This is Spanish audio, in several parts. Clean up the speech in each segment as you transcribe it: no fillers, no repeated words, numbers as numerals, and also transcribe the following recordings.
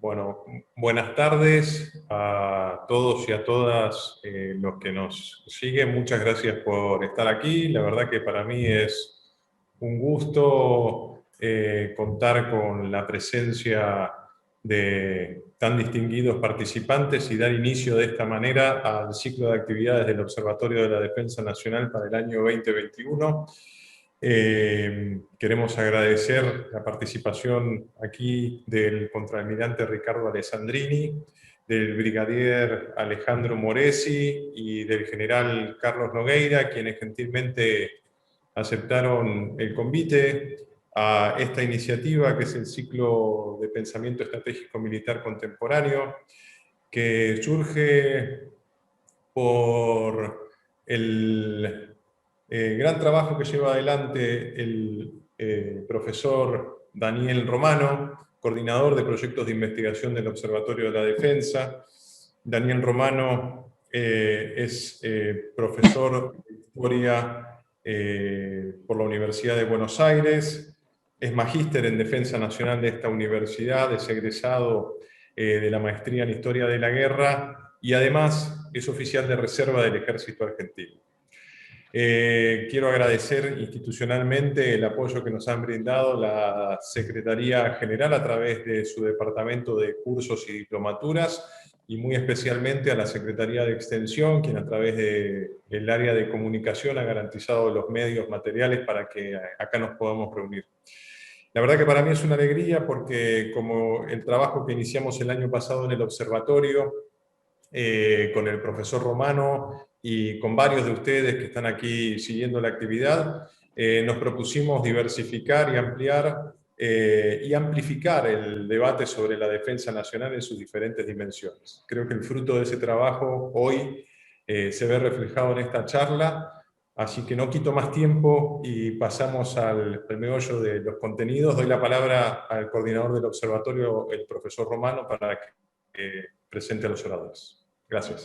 Bueno, buenas tardes a todos y a todas los que nos siguen. Muchas gracias por estar aquí. La verdad que para mí es un gusto contar con la presencia de tan distinguidos participantes y dar inicio de esta manera al ciclo de actividades del Observatorio de la Defensa Nacional para el año 2021. Queremos agradecer la participación aquí del contraalmirante Ricardo Alessandrini, del brigadier Alejandro Moresi y del general Carlos Nogueira, quienes gentilmente aceptaron el convite a esta iniciativa, que es el ciclo de pensamiento estratégico militar contemporáneo, que surge por el gran trabajo que lleva adelante el profesor Daniel Romano, coordinador de proyectos de investigación del Observatorio de la Defensa. Daniel Romano es profesor de Historia por la Universidad de Buenos Aires, es magíster en Defensa Nacional de esta universidad, es egresado de la maestría en Historia de la Guerra y además es oficial de reserva del Ejército Argentino. Quiero agradecer institucionalmente el apoyo que nos han brindado la Secretaría General a través de su Departamento de Cursos y Diplomaturas, y muy especialmente a la Secretaría de Extensión, quien a través del área de comunicación ha garantizado los medios materiales para que acá nos podamos reunir. La verdad que para mí es una alegría porque como el trabajo que iniciamos el año pasado en el observatorio, con el profesor Romano y con varios de ustedes que están aquí siguiendo la actividad, nos propusimos diversificar y ampliar y amplificar el debate sobre la defensa nacional en sus diferentes dimensiones. Creo que el fruto de ese trabajo hoy se ve reflejado en esta charla, así que no quito más tiempo y pasamos al meollo de los contenidos. Doy la palabra al coordinador del observatorio, el profesor Romano, para que presente a los oradores. Gracias.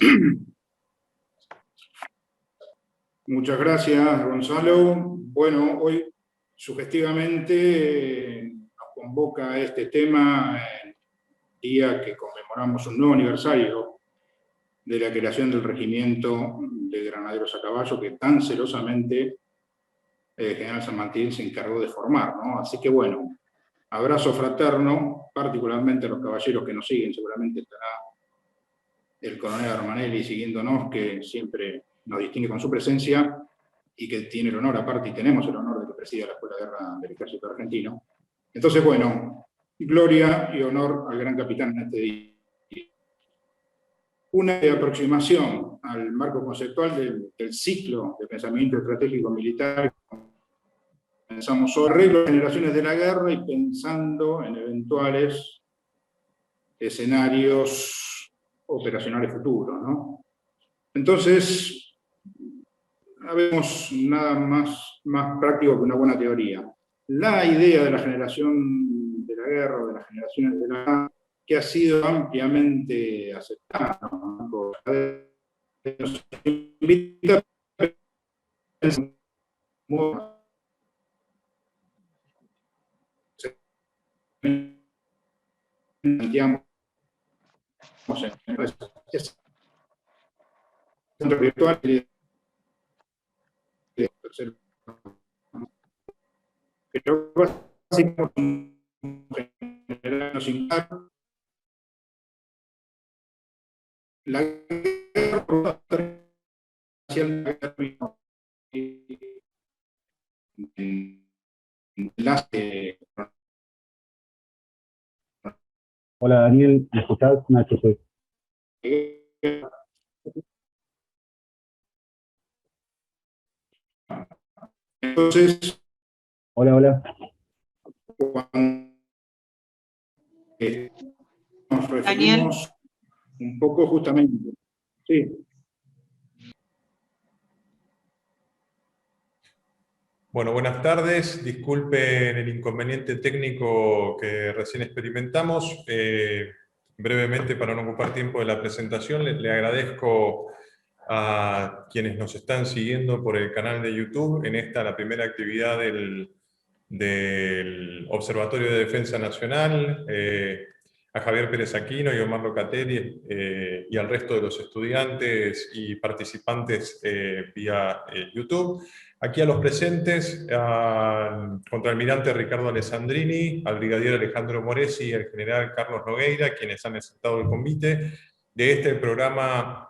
Muchas gracias, Gonzalo. Bueno, hoy sugestivamente nos convoca a este tema el día que conmemoramos un nuevo aniversario de la creación del regimiento de granaderos a caballo que tan celosamente el general San Martín se encargó de formar, ¿no? Así que bueno, abrazo fraterno, particularmente a los caballeros que nos siguen. Seguramente estará el coronel Armanelli siguiéndonos, que siempre nos distingue con su presencia y que tiene el honor, aparte, y tenemos el honor de que presida la Escuela de Guerra del Ejército Argentino. Entonces, bueno, gloria y honor al gran capitán en este día. Una aproximación al marco conceptual del ciclo de pensamiento estratégico militar. Pensamos sobre arreglo de generaciones de la guerra y pensando en eventuales escenarios operacionales futuros, ¿no? Entonces, habemos nada más práctico que una buena teoría. La idea de la generación de la guerra, o de las generaciones de la guerra, que ha sido ampliamente aceptada, ¿no? Nos invita a pensar centro virtual pero básicamente la guerra Hola Daniel, ¿me escuchás? Nacho soy. Entonces, hola. Cuando nos referimos un poco justamente. Sí. Bueno, buenas tardes. Disculpen el inconveniente técnico que recién experimentamos. Brevemente, para no ocupar tiempo de la presentación, le agradezco a quienes nos están siguiendo por el canal de YouTube en esta, la primera actividad del Observatorio de Defensa Nacional. a Javier Pérez Aquino y Omar Locatelli y al resto de los estudiantes y participantes vía YouTube. Aquí a los presentes, al contraalmirante Ricardo Alessandrini, al brigadier Alejandro Moresi y al general Carlos Nogueira, quienes han aceptado el convite de este programa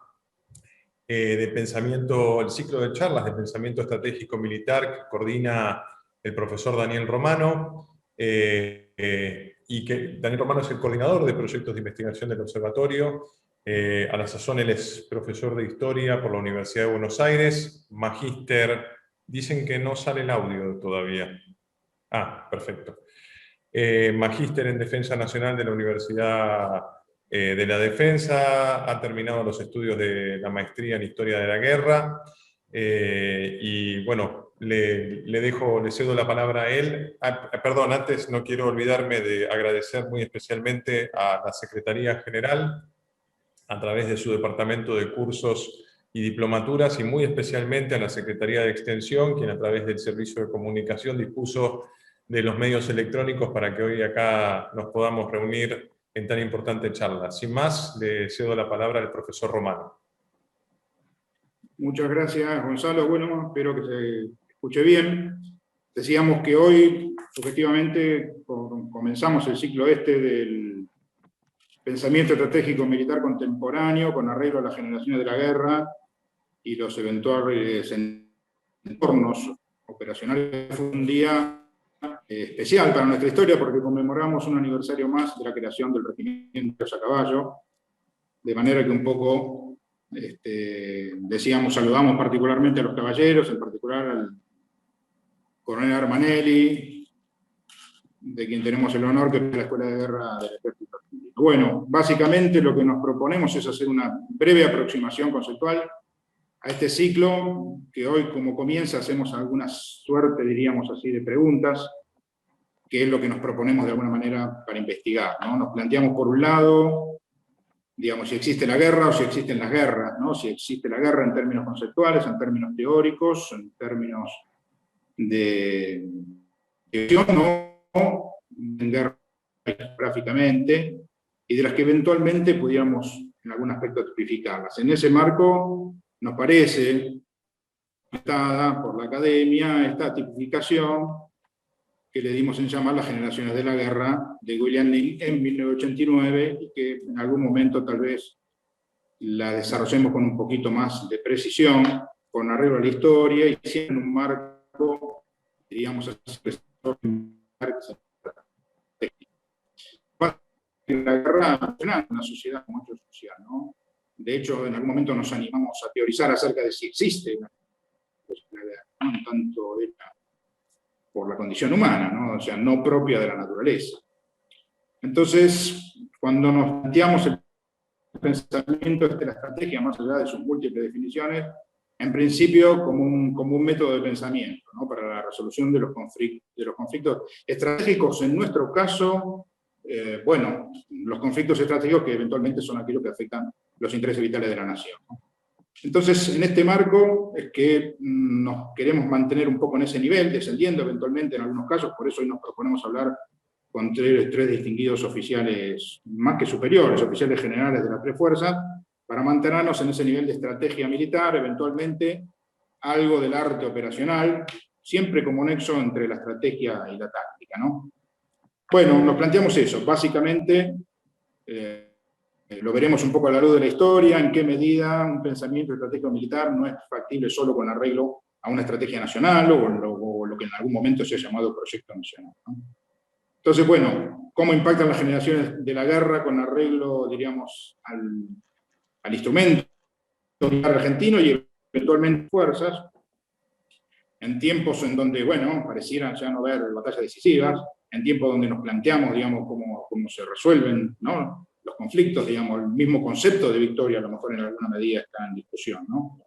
de pensamiento, el ciclo de charlas de pensamiento estratégico militar que coordina el profesor Daniel Romano, y que Daniel Romano es el coordinador de proyectos de investigación del observatorio. A la sazón él es profesor de historia por la Universidad de Buenos Aires, magíster, dicen que no sale el audio todavía. Ah, perfecto. Magíster en Defensa Nacional de la Universidad de la Defensa, ha terminado los estudios de la maestría en Historia de la Guerra, y bueno, le cedo la palabra a él. Perdón, antes no quiero olvidarme de agradecer muy especialmente a la Secretaría General, a través de su Departamento de Cursos y Diplomaturas, y muy especialmente a la Secretaría de Extensión, quien a través del Servicio de Comunicación dispuso de los medios electrónicos para que hoy acá nos podamos reunir en tan importante charla. Sin más, le cedo la palabra al profesor Romano. Muchas gracias, Gonzalo. Bueno, espero que se escuche bien. Decíamos que hoy, efectivamente, comenzamos el ciclo del pensamiento estratégico militar contemporáneo con arreglo a las generaciones de la guerra y los eventuales entornos operacionales. Fue un día especial para nuestra historia porque conmemoramos un aniversario más de la creación del regimiento a caballo, de manera que un poco, decíamos, saludamos particularmente a los caballeros, en particular al coronel Armanelli, de quien tenemos el honor que es la Escuela de Guerra del Ejército Argentino. Bueno, básicamente lo que nos proponemos es hacer una breve aproximación conceptual a este ciclo, que hoy, como comienza, hacemos alguna suerte, diríamos así, de preguntas, que es lo que nos proponemos de alguna manera para investigar, ¿no? Nos planteamos, por un lado, digamos, si existe la guerra o si existen las guerras, ¿no? Si existe la guerra en términos conceptuales, en términos teóricos, en términos de no en guerra gráficamente, y de las que eventualmente pudiéramos en algún aspecto tipificarlas. En ese marco nos parece dada por la academia esta tipificación que le dimos en llamar Las generaciones de la guerra, de William Neal en 1989, y que en algún momento tal vez la desarrollemos con un poquito más de precisión, con arreglo a la historia, y siempre en un marco, diríamos así, la guerra nacional, una sociedad como hecho social, ¿no? De hecho, en algún momento nos animamos a teorizar acerca de si existe una guerra, ¿no? En tanto por la condición humana, ¿no? O sea, no propia de la naturaleza. Entonces, cuando nos planteamos el pensamiento de la estrategia, más allá de sus múltiples definiciones, en principio como un método de pensamiento, ¿no? Para la resolución de los conflictos estratégicos, en nuestro caso, bueno, los conflictos estratégicos que eventualmente son aquellos que afectan los intereses vitales de la nación, ¿no? Entonces, en este marco es que nos queremos mantener un poco en ese nivel, descendiendo eventualmente en algunos casos, por eso hoy nos proponemos hablar con tres distinguidos oficiales, más que superiores, oficiales generales de las tres fuerzas, para mantenernos en ese nivel de estrategia militar, eventualmente algo del arte operacional, siempre como nexo entre la estrategia y la táctica, ¿no? Bueno, nos planteamos eso, básicamente, lo veremos un poco a la luz de la historia, en qué medida un pensamiento estratégico militar no es factible solo con arreglo a una estrategia nacional o lo que en algún momento se ha llamado proyecto nacional, ¿no? Entonces, bueno, ¿cómo impactan las generaciones de la guerra con arreglo, diríamos, al instrumento militar argentino y eventualmente fuerzas, en tiempos en donde, bueno, parecieran ya no haber batallas decisivas, en tiempos donde nos planteamos, digamos, cómo se resuelven, ¿no?, los conflictos, digamos, el mismo concepto de victoria a lo mejor en alguna medida está en discusión, ¿no?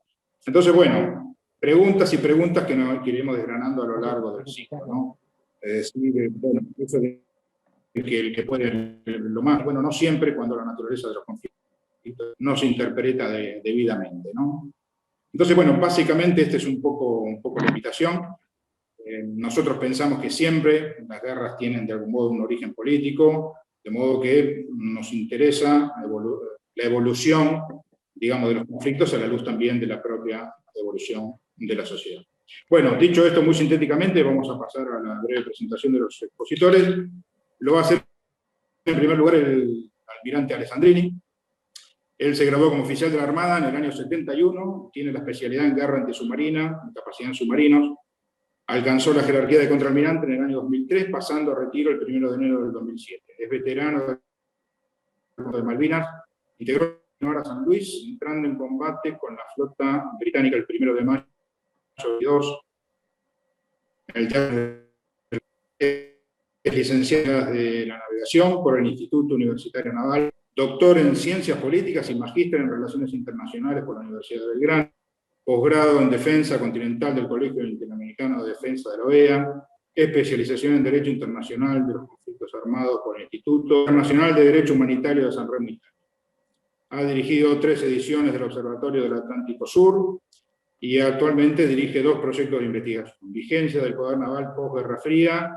Entonces, bueno, preguntas y preguntas que nos iremos desgranando a lo largo del ciclo, ¿no? Es decir, bueno, eso de que el que puede lo más, bueno, no siempre cuando la naturaleza de los conflictos no se interpreta debidamente, ¿no? Entonces, bueno, básicamente esta es un poco la invitación. Nosotros pensamos que siempre las guerras tienen de algún modo un origen político, De modo que nos interesa la evolución, digamos, de los conflictos a la luz también de la propia evolución de la sociedad. Bueno, dicho esto muy sintéticamente, vamos a pasar a la breve presentación de los expositores. Lo va a hacer en primer lugar el almirante Alessandrini. Él se graduó como oficial de la Armada en el año 71, tiene la especialidad en guerra antisubmarina, en capacidad en submarinos. Alcanzó la jerarquía de contraalmirante en el año 2003, pasando a retiro el 1 de enero del 2007. Es veterano de Malvinas, integró a San Luis, entrando en combate con la flota británica el 1 de mayo de 2002. Es licenciada de la navegación por el Instituto Universitario Naval, doctor en Ciencias Políticas y magíster en Relaciones Internacionales por la Universidad de Belgrano, posgrado en Defensa Continental del Colegio Interamericano de Defensa de la OEA, especialización en Derecho Internacional de los Conflictos Armados por el Instituto Internacional de Derecho Humanitario de San Remo, Italia. Ha dirigido 3 ediciones del Observatorio del Atlántico Sur y actualmente dirige 2 proyectos de investigación: Vigencia del Poder Naval Posguerra Fría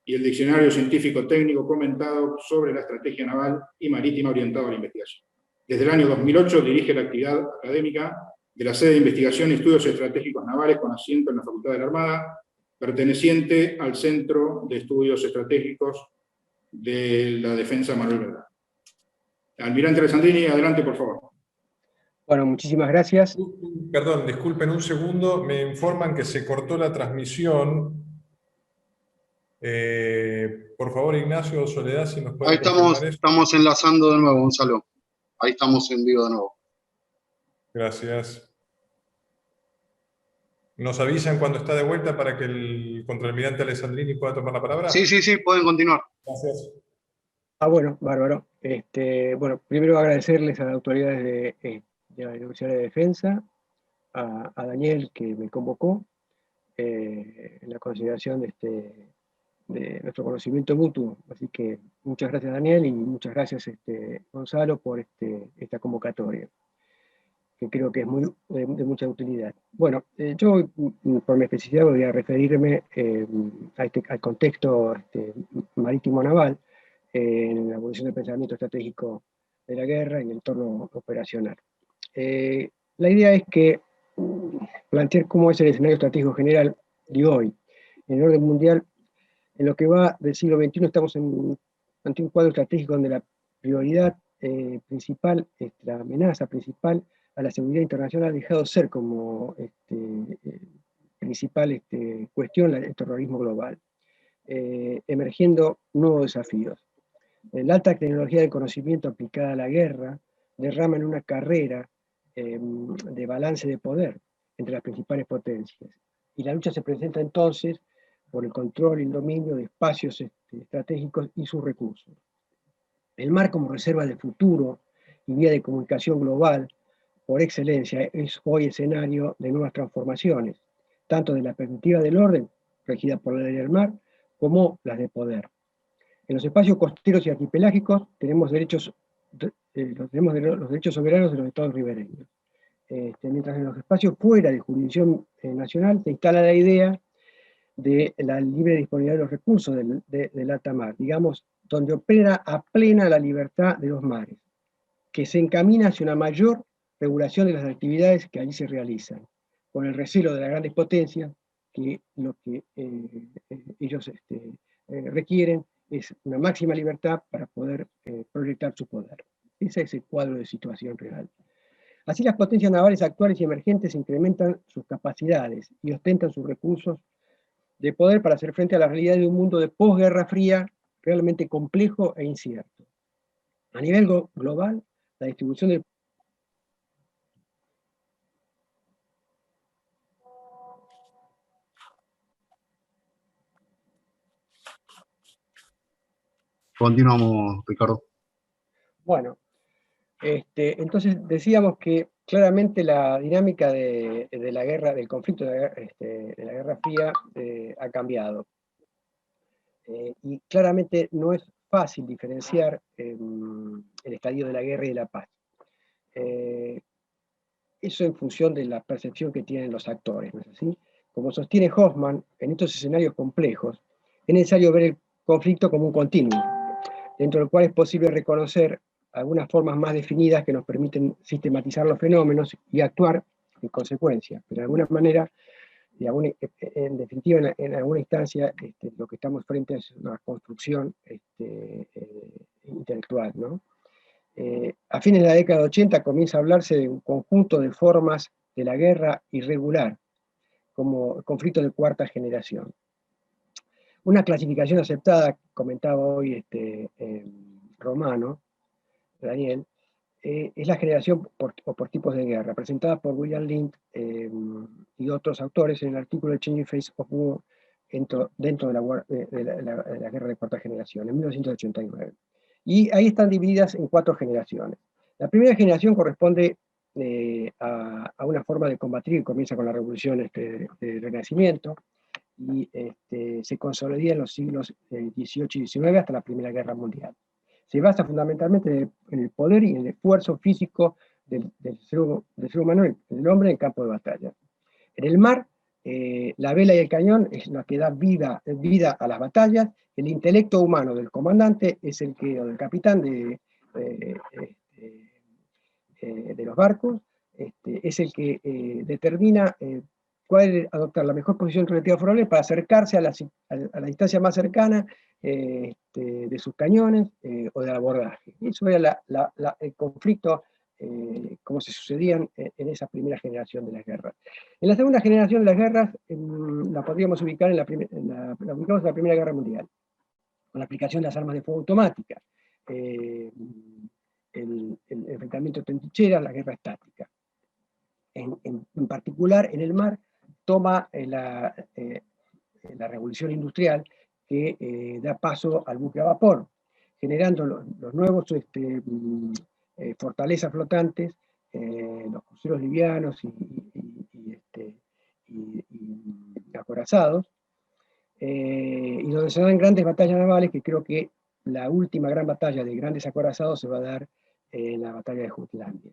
y el Diccionario Científico Técnico Comentado sobre la Estrategia Naval y Marítima orientado a la investigación. Desde el año 2008 dirige la actividad académica de la sede de investigación y estudios estratégicos navales con asiento en la Facultad de la Armada, perteneciente al Centro de Estudios Estratégicos de la Defensa Manuel Belgrano. Almirante Alessandrini, adelante, por favor. Bueno, muchísimas gracias. Perdón, disculpen un segundo, me informan que se cortó la transmisión. Por favor, Ignacio o Soledad, si nos pueden confirmar eso. Estamos enlazando de nuevo, Gonzalo. Ahí estamos en vivo de nuevo. Gracias. ¿Nos avisan cuando está de vuelta para que el contraalmirante Alessandrini pueda tomar la palabra? Sí, pueden continuar. Gracias. Bueno, bárbaro. Bueno, primero agradecerles a las autoridades de la Universidad de Defensa, a Daniel que me convocó, en la consideración de nuestro conocimiento mutuo. Así que muchas gracias, Daniel, y muchas gracias, Gonzalo, por esta convocatoria, que creo que es de mucha utilidad. Bueno, yo por mi especialidad voy a referirme al contexto marítimo-naval, en la evolución del pensamiento estratégico de la guerra en el entorno operacional. La idea es que plantear cómo es el escenario estratégico general de hoy. En el orden mundial, en lo que va del siglo XXI, estamos ante un cuadro estratégico donde la prioridad principal, la amenaza principal a la seguridad internacional ha dejado de ser como principal cuestión el terrorismo global, emergiendo nuevos desafíos. La alta tecnología del conocimiento aplicada a la guerra derrama en una carrera de balance de poder entre las principales potencias. Y la lucha se presenta entonces por el control y el dominio de espacios estratégicos y sus recursos. El mar como reserva de futuro y vía de comunicación global, por excelencia, es hoy escenario de nuevas transformaciones, tanto de la perspectiva del orden, regida por la ley del mar, como las de poder. En los espacios costeros y archipelágicos tenemos los derechos soberanos de los estados ribereños. Mientras en los espacios fuera de jurisdicción nacional se instala la idea de la libre disponibilidad de los recursos del alta mar, digamos, donde opera a plena la libertad de los mares, que se encamina hacia una mayor regulación de las actividades que allí se realizan, con el recelo de las grandes potencias, que lo que ellos requieren es una máxima libertad para poder proyectar su poder. Ese es el cuadro de situación real. Así, las potencias navales actuales y emergentes incrementan sus capacidades y ostentan sus recursos de poder para hacer frente a la realidad de un mundo de posguerra fría realmente complejo e incierto. A nivel global, la distribución del Continuamos, Ricardo. Bueno, entonces decíamos que claramente la dinámica de la guerra, del conflicto de la Guerra Fría ha cambiado. Y claramente no es fácil diferenciar el estadio de la guerra y de la paz. Eso en función de la percepción que tienen los actores, ¿no es así? Como sostiene Hoffman, en estos escenarios complejos, es necesario ver el conflicto como un continuo. dentro del cual es posible reconocer algunas formas más definidas que nos permiten sistematizar los fenómenos y actuar en consecuencia. Pero de alguna manera, en definitiva, en alguna instancia, lo que estamos frente a es una construcción intelectual, ¿no? A fines de la década de 80 comienza a hablarse de un conjunto de formas de la guerra irregular, como conflicto de cuarta generación. Una clasificación aceptada, comentaba hoy Romano, Daniel, es la generación por tipos de guerra, presentada por William Lind y otros autores en el artículo de Changing Face of War dentro de la guerra de cuarta generación, en 1989. Y ahí están divididas en 4 generaciones. La primera generación corresponde a una forma de combatir que comienza con la revolución del Renacimiento y se consolida en los siglos XVIII y XIX hasta la Primera Guerra Mundial. Se basa fundamentalmente en el poder y en el esfuerzo físico del ser humano, del hombre en el campo de batalla. En el mar, la vela y el cañón es lo que da vida a las batallas. El intelecto humano del comandante es o del capitán de los barcos, es el que determina cuál adoptar la mejor posición relativa favorable para acercarse a la distancia más cercana de sus cañones o del abordaje. Eso era el conflicto como se sucedían en esa primera generación de las guerras. En la segunda generación de las guerras la podríamos ubicar la ubicamos en la Primera Guerra Mundial, con la aplicación de las armas de fuego automáticas, el enfrentamiento de trincheras, la guerra estática. En particular, en el mar, toma la revolución industrial que da paso al buque a vapor, generando los nuevos fortalezas flotantes, los cruceros livianos y acorazados, y donde se dan grandes batallas navales, que creo que la última gran batalla de grandes acorazados se va a dar en la batalla de Jutlandia.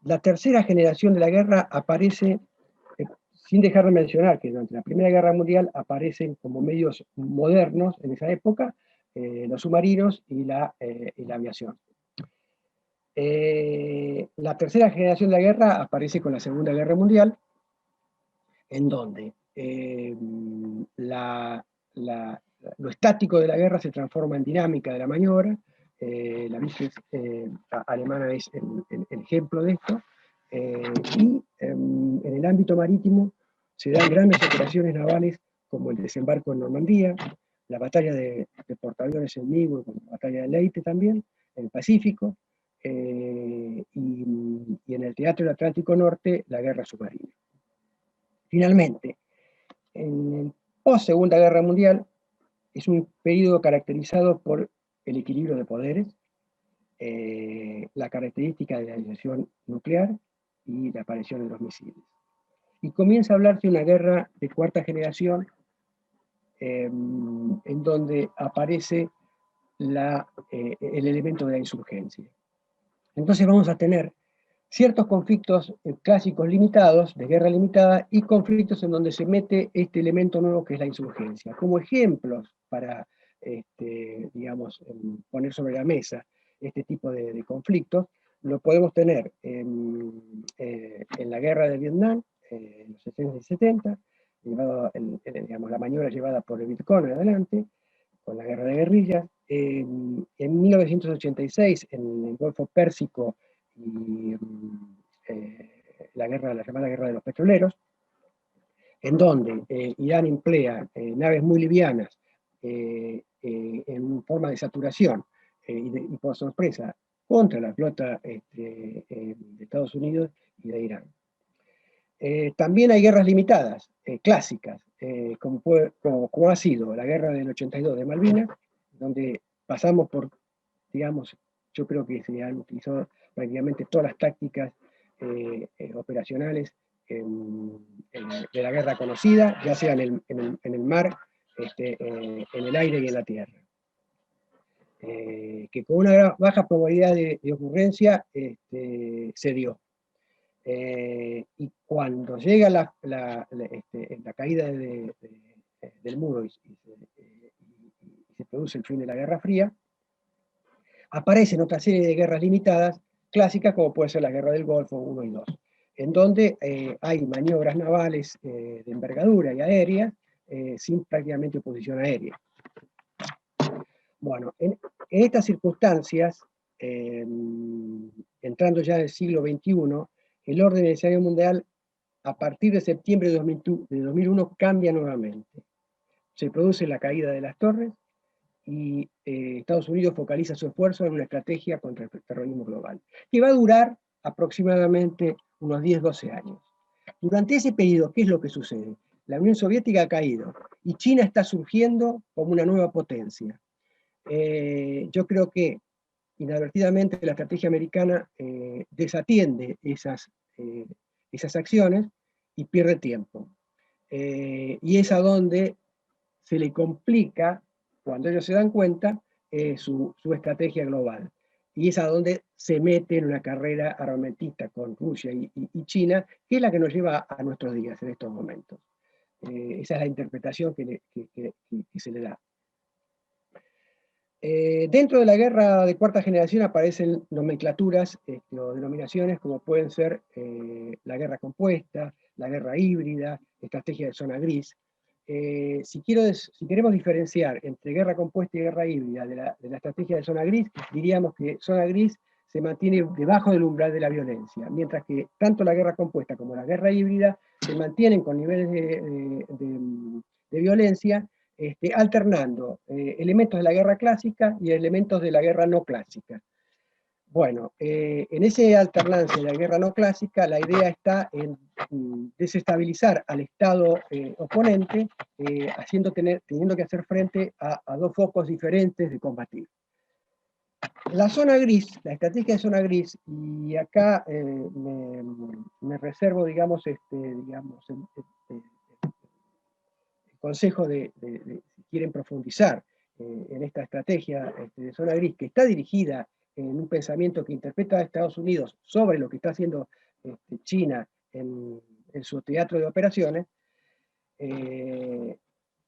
La tercera generación de la guerra aparece, sin dejar de mencionar que durante la Primera Guerra Mundial aparecen como medios modernos en esa época los submarinos y la aviación. La tercera generación de la guerra aparece con la Segunda Guerra Mundial, en donde lo estático de la guerra se transforma en dinámica de la maniobra. La Wehrmacht alemana es el ejemplo de esto, y en el ámbito marítimo se dan grandes operaciones navales como el desembarco en Normandía, la batalla de portaaviones en Vigo, la batalla de Leyte también, en el Pacífico, y en el teatro del Atlántico Norte, la guerra submarina. Finalmente, en el post-Segunda Guerra Mundial es un periodo caracterizado por el equilibrio de poderes, la característica de la disolución nuclear y la aparición de los misiles. Y comienza a hablarse de una guerra de cuarta generación en donde aparece el elemento de la insurgencia. Entonces vamos a tener ciertos conflictos clásicos limitados, de guerra limitada, y conflictos en donde se mete este elemento nuevo que es la insurgencia. Como ejemplos para, digamos, poner sobre la mesa este tipo de conflictos, lo podemos tener en la guerra de Vietnam, en los 60 y 70, digamos, la maniobra llevada por el Vietcong en adelante, con la guerra de guerrillas. En 1986, en el Golfo Pérsico, y la llamada guerra de los petroleros, en donde Irán emplea naves muy livianas en forma de saturación y por sorpresa contra la flota de Estados Unidos y de Irán. También hay guerras limitadas, clásicas, como ha sido la guerra del 82 de Malvinas, donde pasamos por, digamos, yo creo que se han utilizado prácticamente todas las tácticas operacionales de la guerra conocida, ya sea en el mar, en el aire y en la tierra. Que con una baja probabilidad de ocurrencia se dio. Y cuando llega la caída del muro y produce el fin de la Guerra Fría, aparecen otra serie de guerras limitadas, clásicas, como puede ser la Guerra del Golfo 1 y 2, en donde hay maniobras navales de envergadura y aérea, sin prácticamente oposición aérea. Bueno, en estas circunstancias, entrando ya en el siglo XXI, el orden del escenario mundial, a partir de septiembre de 2001, cambia nuevamente. Se produce la caída de las torres y Estados Unidos focaliza su esfuerzo en una estrategia contra el terrorismo global, que va a durar aproximadamente unos 10-12 años. Durante ese periodo, ¿qué es lo que sucede? La Unión Soviética ha caído y China está surgiendo como una nueva potencia. Yo creo que inadvertidamente la estrategia americana desatiende esas acciones y pierde tiempo. Y es a donde se le complica, cuando ellos se dan cuenta, su estrategia global. Y es a donde se mete en una carrera armamentista con Rusia y China, que es la que nos lleva a nuestros días en estos momentos. Esa es la interpretación que se le da. Dentro de la guerra de cuarta generación aparecen nomenclaturas o denominaciones como pueden ser la guerra compuesta, la guerra híbrida, estrategia de zona gris. Si queremos diferenciar entre guerra compuesta y guerra híbrida de la estrategia de zona gris, diríamos que zona gris se mantiene debajo del umbral de la violencia, mientras que tanto la guerra compuesta como la guerra híbrida se mantienen con niveles de violencia, alternando elementos de la guerra clásica y elementos de la guerra no clásica. Bueno, en esa alternancia de la guerra no clásica, la idea está en desestabilizar al Estado oponente, teniendo que hacer frente a dos focos diferentes de combatir. La zona gris, la estrategia de zona gris, y acá me reservo, digamos, el consejo de si quieren profundizar en esta estrategia de zona gris, que está dirigida en un pensamiento que interpreta a Estados Unidos sobre lo que está haciendo China en su teatro de operaciones,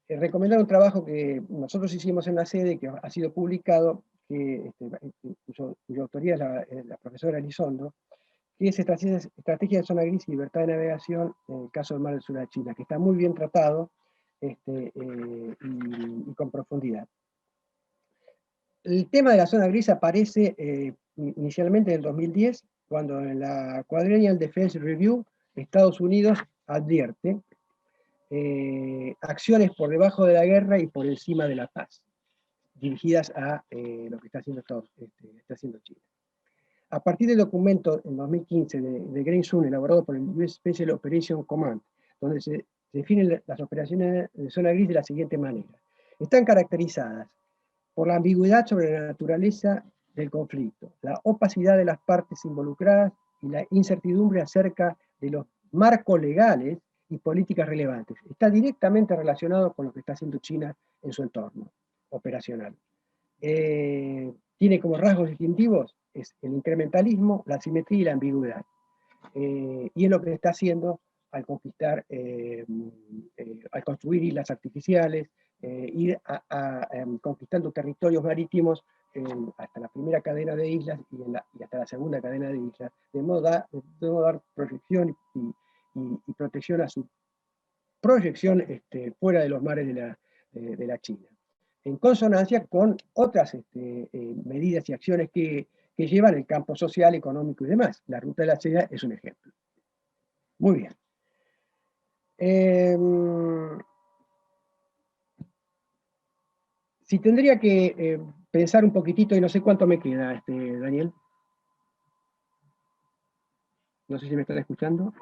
recomendar un trabajo que nosotros hicimos en la sede, que ha sido publicado, cuya autoría es la profesora Elizondo, que es Estrategia de Zona Gris y Libertad de Navegación en el caso del Mar del Sur de China, que está muy bien tratado y con profundidad. El tema de la zona gris aparece inicialmente en el 2010, cuando en la Quadrennial Defense Review Estados Unidos advierte acciones por debajo de la guerra y por encima de la paz, dirigidas a lo que está haciendo China. A partir del documento en 2015 de Green Sun, elaborado por el US Special Operations Command, donde se definen las operaciones de zona gris de la siguiente manera. Están caracterizadas por la ambigüedad sobre la naturaleza del conflicto, la opacidad de las partes involucradas y la incertidumbre acerca de los marcos legales y políticas relevantes. Está directamente relacionado con lo que está haciendo China en su entorno operacional. Tiene como rasgos distintivos es el incrementalismo, la asimetría y la ambigüedad. Y es lo que está haciendo al conquistar, al construir islas artificiales, ir conquistando territorios marítimos hasta la primera cadena de islas y hasta la segunda cadena de islas, de modo dar proyección y protección a su proyección fuera de los mares de la China, en consonancia con otras medidas y acciones que llevan el campo social, económico y demás. La Ruta de la Seda es un ejemplo. Muy bien. Si tendría que pensar un poquitito, y no sé cuánto me queda, Daniel. No sé si me están escuchando.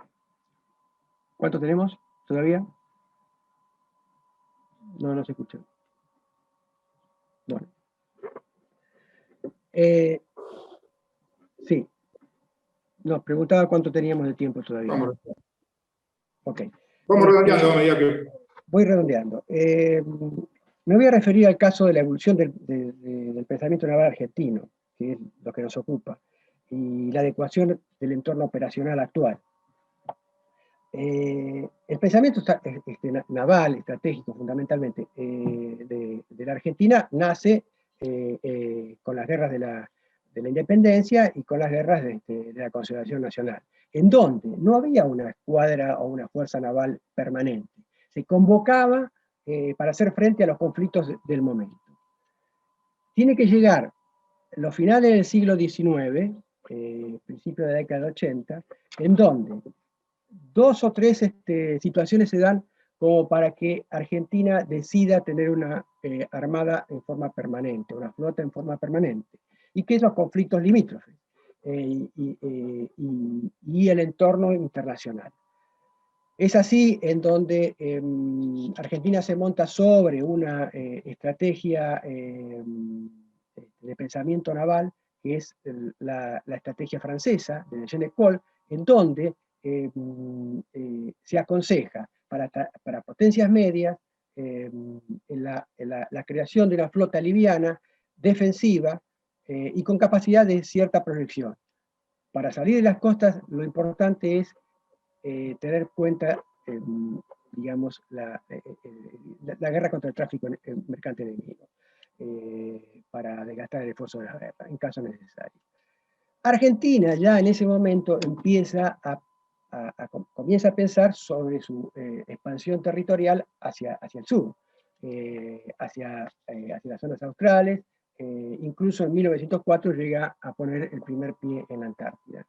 ¿Cuánto tenemos todavía? No se escucha. Bueno. Sí. Nos preguntaba cuánto teníamos de tiempo todavía. Vamos, ok. Vamos redondeando a medida que... Voy redondeando. Me voy a referir al caso de la evolución del pensamiento naval argentino, que es lo que nos ocupa, y la adecuación del entorno operacional actual. El pensamiento naval, estratégico fundamentalmente, de la Argentina nace con las guerras de la independencia y con las guerras de la conservación nacional, en donde no había una escuadra o una fuerza naval permanente. Se convocaba para hacer frente a los conflictos del momento. Tiene que llegar los finales del siglo XIX, principios de la década de 80, en donde 2 o 3 situaciones se dan como para que Argentina decida tener una armada en forma permanente, una flota en forma permanente, y que esos conflictos limítrofes y el entorno internacional. Es así en donde Argentina se monta sobre una estrategia de pensamiento naval, que es la estrategia francesa de Genet-Col, en donde se aconseja para potencias medias la creación de una flota liviana, defensiva y con capacidad de cierta proyección. Para salir de las costas, lo importante es tener en cuenta, digamos, la guerra contra el tráfico mercante enemigo, para desgastar el esfuerzo de la guerra, en caso necesario. Argentina ya en ese momento comienza a pensar sobre su expansión territorial hacia el sur, hacia las zonas australes, incluso en 1904 llega a poner el primer pie en la Antártida.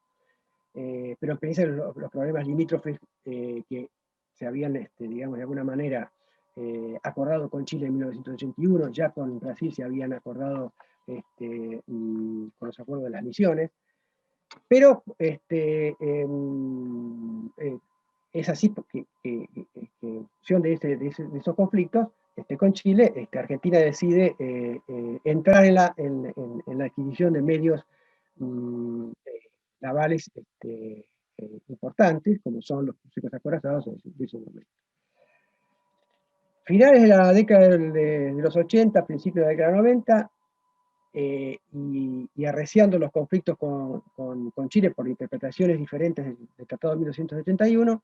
Pero piensa en los problemas limítrofes que se habían, digamos, de alguna manera acordado con Chile en 1981, ya con Brasil se habían acordado con los acuerdos de las misiones, pero es así porque en función de esos conflictos con Chile, Argentina decide entrar en la adquisición de medios navales importantes, como son los cruceros acorazados de ese momento. Finales de la década de los 80, principios de la década 90, y arreciando los conflictos con Chile por interpretaciones diferentes del Tratado de 1971,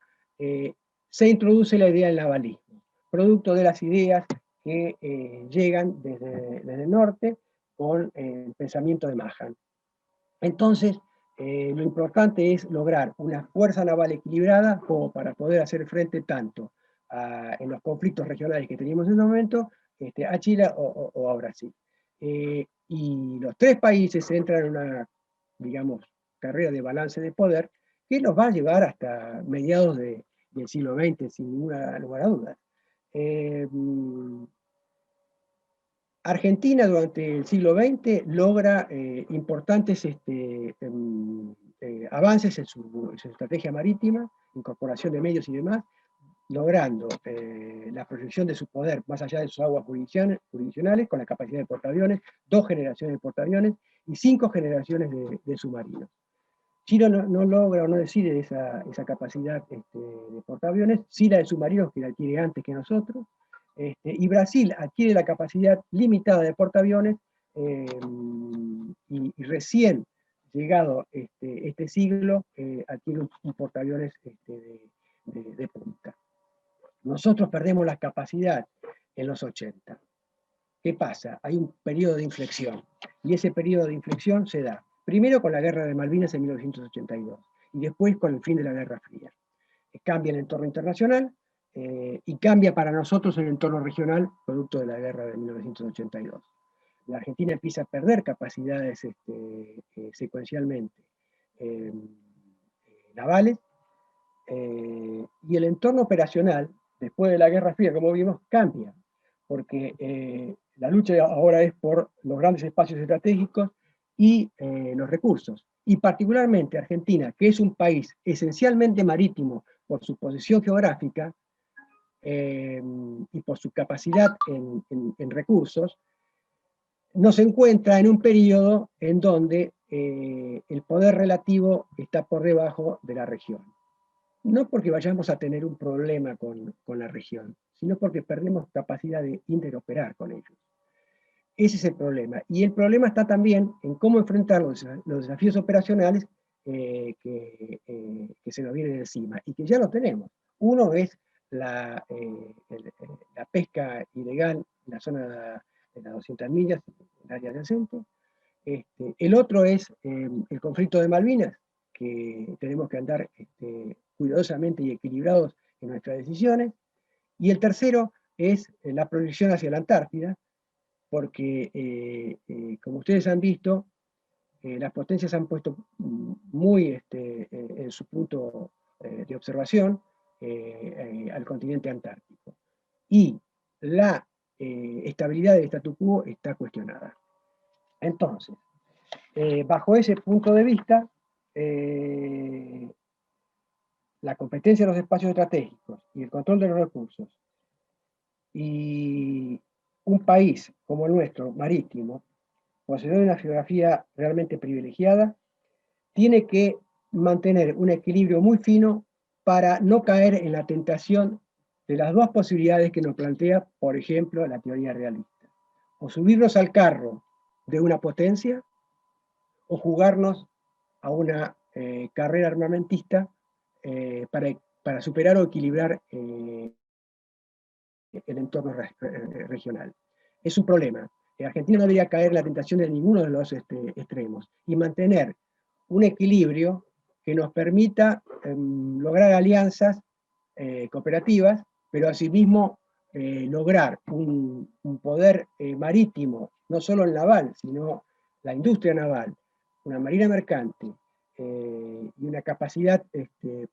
se introduce la idea del navalismo, producto de las ideas que llegan desde el norte con el pensamiento de Mahan. Entonces, lo importante es lograr una fuerza naval equilibrada como para poder hacer frente tanto en los conflictos regionales que teníamos en ese momento, a Chile o a Brasil. Y los 3 países entran en una, digamos, carrera de balance de poder que los va a llevar hasta mediados del siglo XX, sin ninguna lugar a dudas. Argentina durante el siglo XX logra importantes avances en su estrategia marítima, incorporación de medios y demás, logrando la proyección de su poder más allá de sus aguas jurisdiccionales, con la capacidad de portaaviones, 2 generaciones de portaaviones y 5 generaciones de submarinos. Chile no logra o no decide esa capacidad de portaaviones, sí la de submarinos, que la adquiere antes que nosotros, y Brasil adquiere la capacidad limitada de portaaviones y recién llegado este siglo adquiere un portaaviones de punta. Nosotros perdemos la capacidad en los 80. ¿Qué pasa? Hay un periodo de inflexión, y ese periodo de inflexión se da primero con la Guerra de Malvinas en 1982, y después con el fin de la Guerra Fría. Cambia el entorno internacional, y cambia para nosotros el entorno regional, producto de la Guerra de 1982. La Argentina empieza a perder capacidades secuencialmente navales, y el entorno operacional, después de la Guerra Fría, como vimos, cambia, porque la lucha ahora es por los grandes espacios estratégicos y los recursos. Y particularmente Argentina, que es un país esencialmente marítimo por su posición geográfica y por su capacidad en recursos, nos encuentra en un periodo en donde el poder relativo está por debajo de la región. No porque vayamos a tener un problema con la región, sino porque perdemos capacidad de interoperar con ellos. Ese es el problema. Y el problema está también en cómo enfrentar los desafíos operacionales que se nos vienen encima, y que ya lo tenemos. Uno es la pesca ilegal en la zona de las 200 millas, en el área adyacente. El otro es el conflicto de Malvinas, que tenemos que andar cuidadosamente y equilibrados en nuestras decisiones. Y el tercero es la proyección hacia la Antártida, porque, como ustedes han visto, las potencias han puesto muy en su punto de observación al continente antártico. Y la estabilidad del statu quo está cuestionada. Entonces, bajo ese punto de vista, la competencia de los espacios estratégicos y el control de los recursos, y un país como el nuestro, marítimo, poseedor de una geografía realmente privilegiada, tiene que mantener un equilibrio muy fino para no caer en la tentación de las dos posibilidades que nos plantea, por ejemplo, la teoría realista. O subirnos al carro de una potencia, o jugarnos a una carrera armamentista para superar o equilibrar el entorno regional. Es un problema. Argentina no debería caer en la tentación de ninguno de los extremos y mantener un equilibrio que nos permita lograr alianzas cooperativas, pero asimismo lograr un poder marítimo, no solo el naval, sino la industria naval, una marina mercante y una capacidad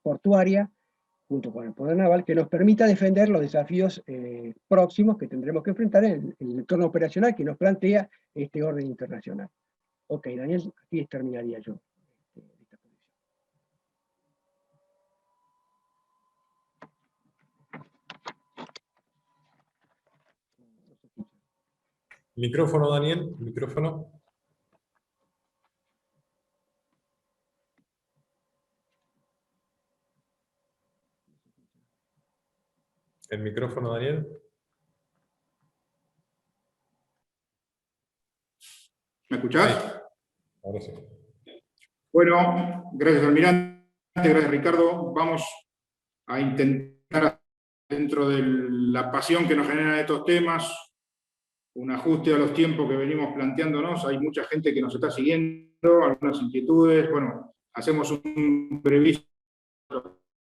portuaria junto con el poder naval, que nos permita defender los desafíos próximos que tendremos que enfrentar en el entorno operacional que nos plantea este orden internacional. Ok, Daniel, aquí terminaría yo. Micrófono, Daniel, micrófono. El micrófono, Daniel. ¿Me escuchás? Ahí. Ahora sí. Bueno, gracias Almirante, gracias Ricardo. Vamos a intentar, dentro de la pasión que nos generan estos temas, un ajuste a los tiempos que venimos planteándonos. Hay mucha gente que nos está siguiendo, algunas inquietudes. Bueno, hacemos un brevísimo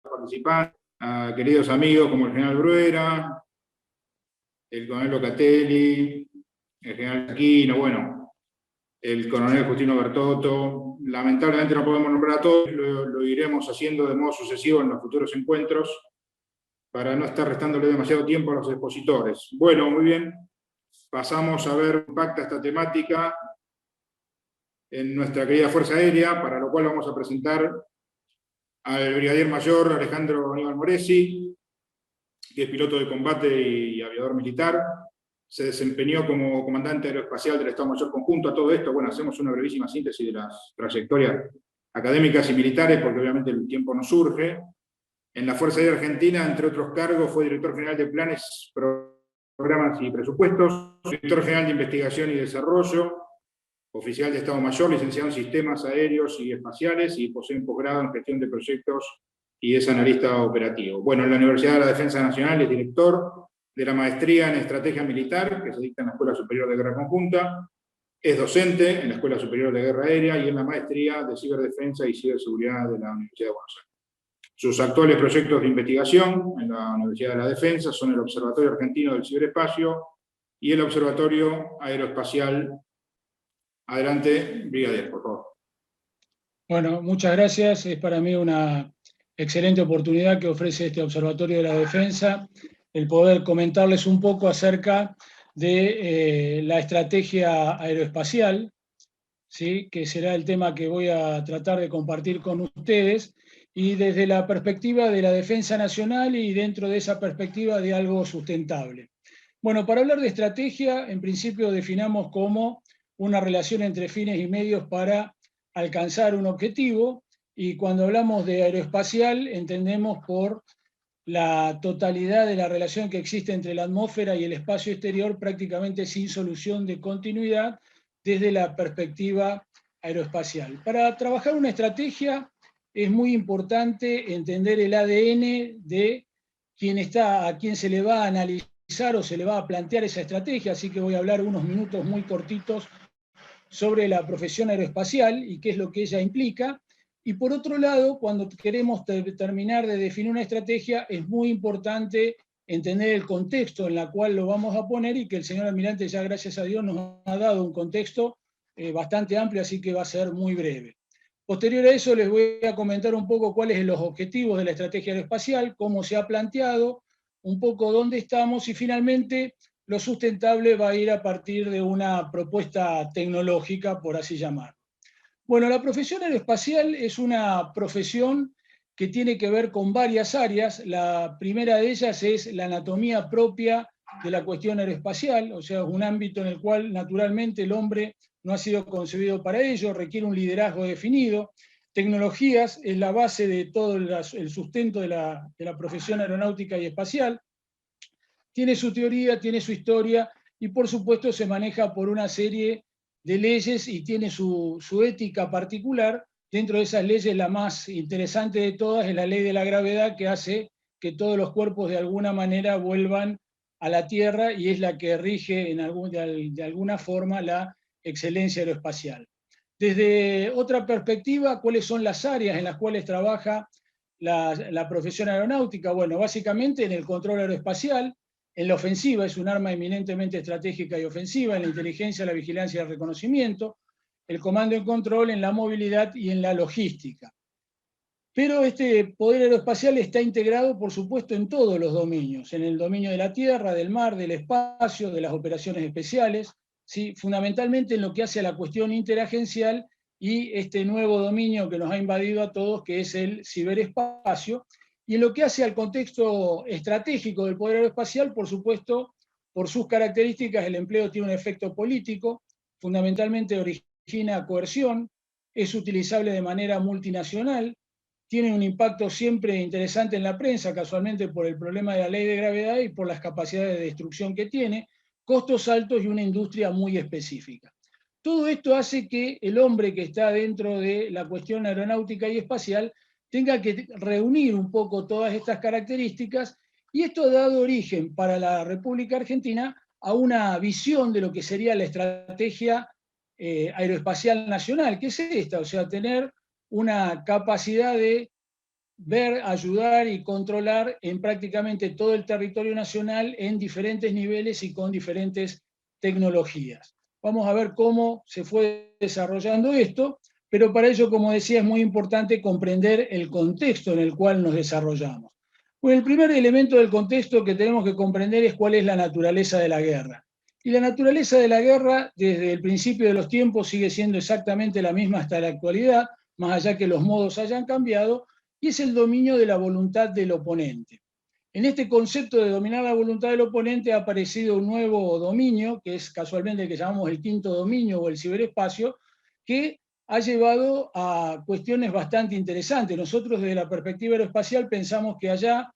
participantes, a queridos amigos como el general Bruera, el coronel Locatelli, el general Aquino, bueno, el coronel Justino Bertotto. Lamentablemente no podemos nombrar a todos, lo iremos haciendo de modo sucesivo en los futuros encuentros, para no estar restándole demasiado tiempo a los expositores. Bueno, muy bien, pasamos a ver cómo impacta esta temática en nuestra querida Fuerza Aérea, para lo cual vamos a presentar al brigadier mayor Alejandro Aníbal Moresi, que es piloto de combate y aviador militar. Se desempeñó como comandante aeroespacial del Estado Mayor Conjunto. A todo esto, bueno, hacemos una brevísima síntesis de las trayectorias académicas y militares, porque obviamente el tiempo nos surge. En la Fuerza Aérea Argentina, entre otros cargos, fue director general de planes, programas y presupuestos, director general de investigación y desarrollo, oficial de Estado Mayor, licenciado en sistemas aéreos y espaciales, y posee un posgrado en gestión de proyectos y es analista operativo. Bueno, en la Universidad de la Defensa Nacional es director de la maestría en estrategia militar, que se dicta en la Escuela Superior de Guerra Conjunta, es docente en la Escuela Superior de Guerra Aérea y en la maestría de ciberdefensa y ciberseguridad de la Universidad de Buenos Aires. Sus actuales proyectos de investigación en la Universidad de la Defensa son el Observatorio Argentino del Ciberespacio y el Observatorio Aeroespacial. Adelante, brigadier, por favor. Bueno, muchas gracias. Es para mí una excelente oportunidad que ofrece este Observatorio de la Defensa, el poder comentarles un poco acerca de la estrategia aeroespacial, ¿sí?, que será el tema que voy a tratar de compartir con ustedes, y desde la perspectiva de la defensa nacional y dentro de esa perspectiva de algo sustentable. Bueno, para hablar de estrategia, en principio definamos como una relación entre fines y medios para alcanzar un objetivo, y cuando hablamos de aeroespacial entendemos por la totalidad de la relación que existe entre la atmósfera y el espacio exterior, prácticamente sin solución de continuidad desde la perspectiva aeroespacial. Para trabajar una estrategia es muy importante entender el ADN de a quién se le va a analizar o se le va a plantear esa estrategia, así que voy a hablar unos minutos muy cortitos sobre la profesión aeroespacial y qué es lo que ella implica. Y por otro lado, cuando queremos terminar de definir una estrategia, es muy importante entender el contexto en el cual lo vamos a poner, y que el señor almirante ya, gracias a Dios, nos ha dado un contexto bastante amplio, así que va a ser muy breve. Posterior a eso les voy a comentar un poco cuáles son los objetivos de la estrategia aeroespacial, cómo se ha planteado, un poco dónde estamos, y finalmente lo sustentable va a ir a partir de una propuesta tecnológica, por así llamarlo. Bueno, la profesión aeroespacial es una profesión que tiene que ver con varias áreas. La primera de ellas es la anatomía propia de la cuestión aeroespacial, o sea, es un ámbito en el cual naturalmente el hombre no ha sido concebido para ello, requiere un liderazgo definido. Tecnologías es la base de todo el sustento de la profesión aeronáutica y espacial. Tiene su teoría, tiene su historia y por supuesto se maneja por una serie de leyes y tiene su ética particular. Dentro de esas leyes la más interesante de todas es la ley de la gravedad, que hace que todos los cuerpos de alguna manera vuelvan a la Tierra y es la que rige de alguna forma la excelencia aeroespacial. Desde otra perspectiva, ¿cuáles son las áreas en las cuales trabaja la profesión aeronáutica? Bueno, básicamente en el control aeroespacial, en la ofensiva, es un arma eminentemente estratégica y ofensiva, en la inteligencia, la vigilancia y el reconocimiento, el comando y control, en la movilidad y en la logística. Pero este poder aeroespacial está integrado, por supuesto, en todos los dominios, en el dominio de la tierra, del mar, del espacio, de las operaciones especiales, ¿sí? Fundamentalmente en lo que hace a la cuestión interagencial y este nuevo dominio que nos ha invadido a todos, que es el ciberespacio, y en lo que hace al contexto estratégico del poder aeroespacial, por supuesto, por sus características, el empleo tiene un efecto político, fundamentalmente origina coerción, es utilizable de manera multinacional, tiene un impacto siempre interesante en la prensa, casualmente por el problema de la ley de gravedad y por las capacidades de destrucción que tiene, costos altos y una industria muy específica. Todo esto hace que el hombre que está dentro de la cuestión aeronáutica y espacial tenga que reunir un poco todas estas características, y esto ha dado origen para la República Argentina a una visión de lo que sería la estrategia aeroespacial nacional, que es esta, o sea, tener una capacidad de ver, ayudar y controlar en prácticamente todo el territorio nacional en diferentes niveles y con diferentes tecnologías. Vamos a ver cómo se fue desarrollando esto, pero para ello, como decía, es muy importante comprender el contexto en el cual nos desarrollamos. Bueno, el primer elemento del contexto que tenemos que comprender es cuál es la naturaleza de la guerra. Y la naturaleza de la guerra, desde el principio de los tiempos, sigue siendo exactamente la misma hasta la actualidad, más allá que los modos hayan cambiado, y es el dominio de la voluntad del oponente. En este concepto de dominar la voluntad del oponente ha aparecido un nuevo dominio, que es casualmente el que llamamos el quinto dominio o el ciberespacio, que ha llevado a cuestiones bastante interesantes. Nosotros desde la perspectiva aeroespacial pensamos que allá,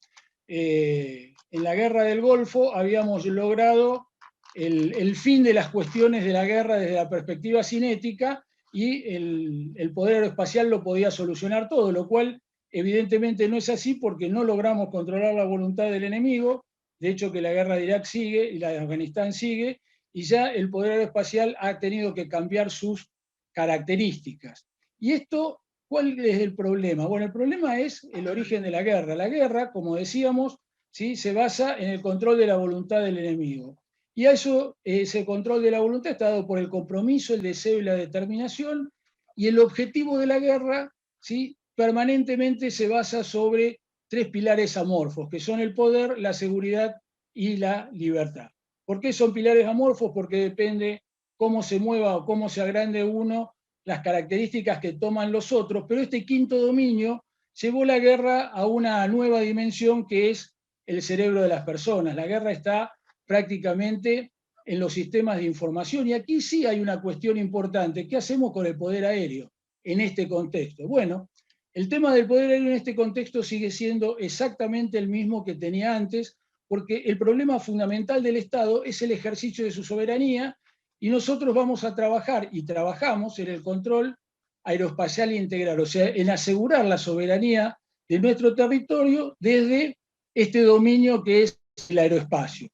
en la guerra del Golfo, habíamos logrado el fin de las cuestiones de la guerra desde la perspectiva cinética, y el poder aeroespacial lo podía solucionar todo, lo cual evidentemente no es así, porque no logramos controlar la voluntad del enemigo. De hecho, que la guerra de Irak sigue y la de Afganistán sigue, y ya el poder aeroespacial ha tenido que cambiar sus características. ¿Y esto cuál es el problema? Bueno, el problema es el origen de la guerra. La guerra, como decíamos, ¿sí?, se basa en el control de la voluntad del enemigo. Y a eso, ese control de la voluntad está dado por el compromiso, el deseo y la determinación, y el objetivo de la guerra, ¿sí?, permanentemente se basa sobre tres pilares amorfos, que son el poder, la seguridad y la libertad. ¿Por qué son pilares amorfos? Porque depende cómo se mueva o cómo se agrande uno, las características que toman los otros, pero este quinto dominio llevó la guerra a una nueva dimensión, que es el cerebro de las personas. La guerra está prácticamente en los sistemas de información, y aquí sí hay una cuestión importante. ¿Qué hacemos con el poder aéreo en este contexto? Bueno, el tema del poder aéreo en este contexto sigue siendo exactamente el mismo que tenía antes, porque el problema fundamental del Estado es el ejercicio de su soberanía, y nosotros vamos a trabajar, y trabajamos en el control aeroespacial integral, o sea, en asegurar la soberanía de nuestro territorio desde este dominio que es el aeroespacio.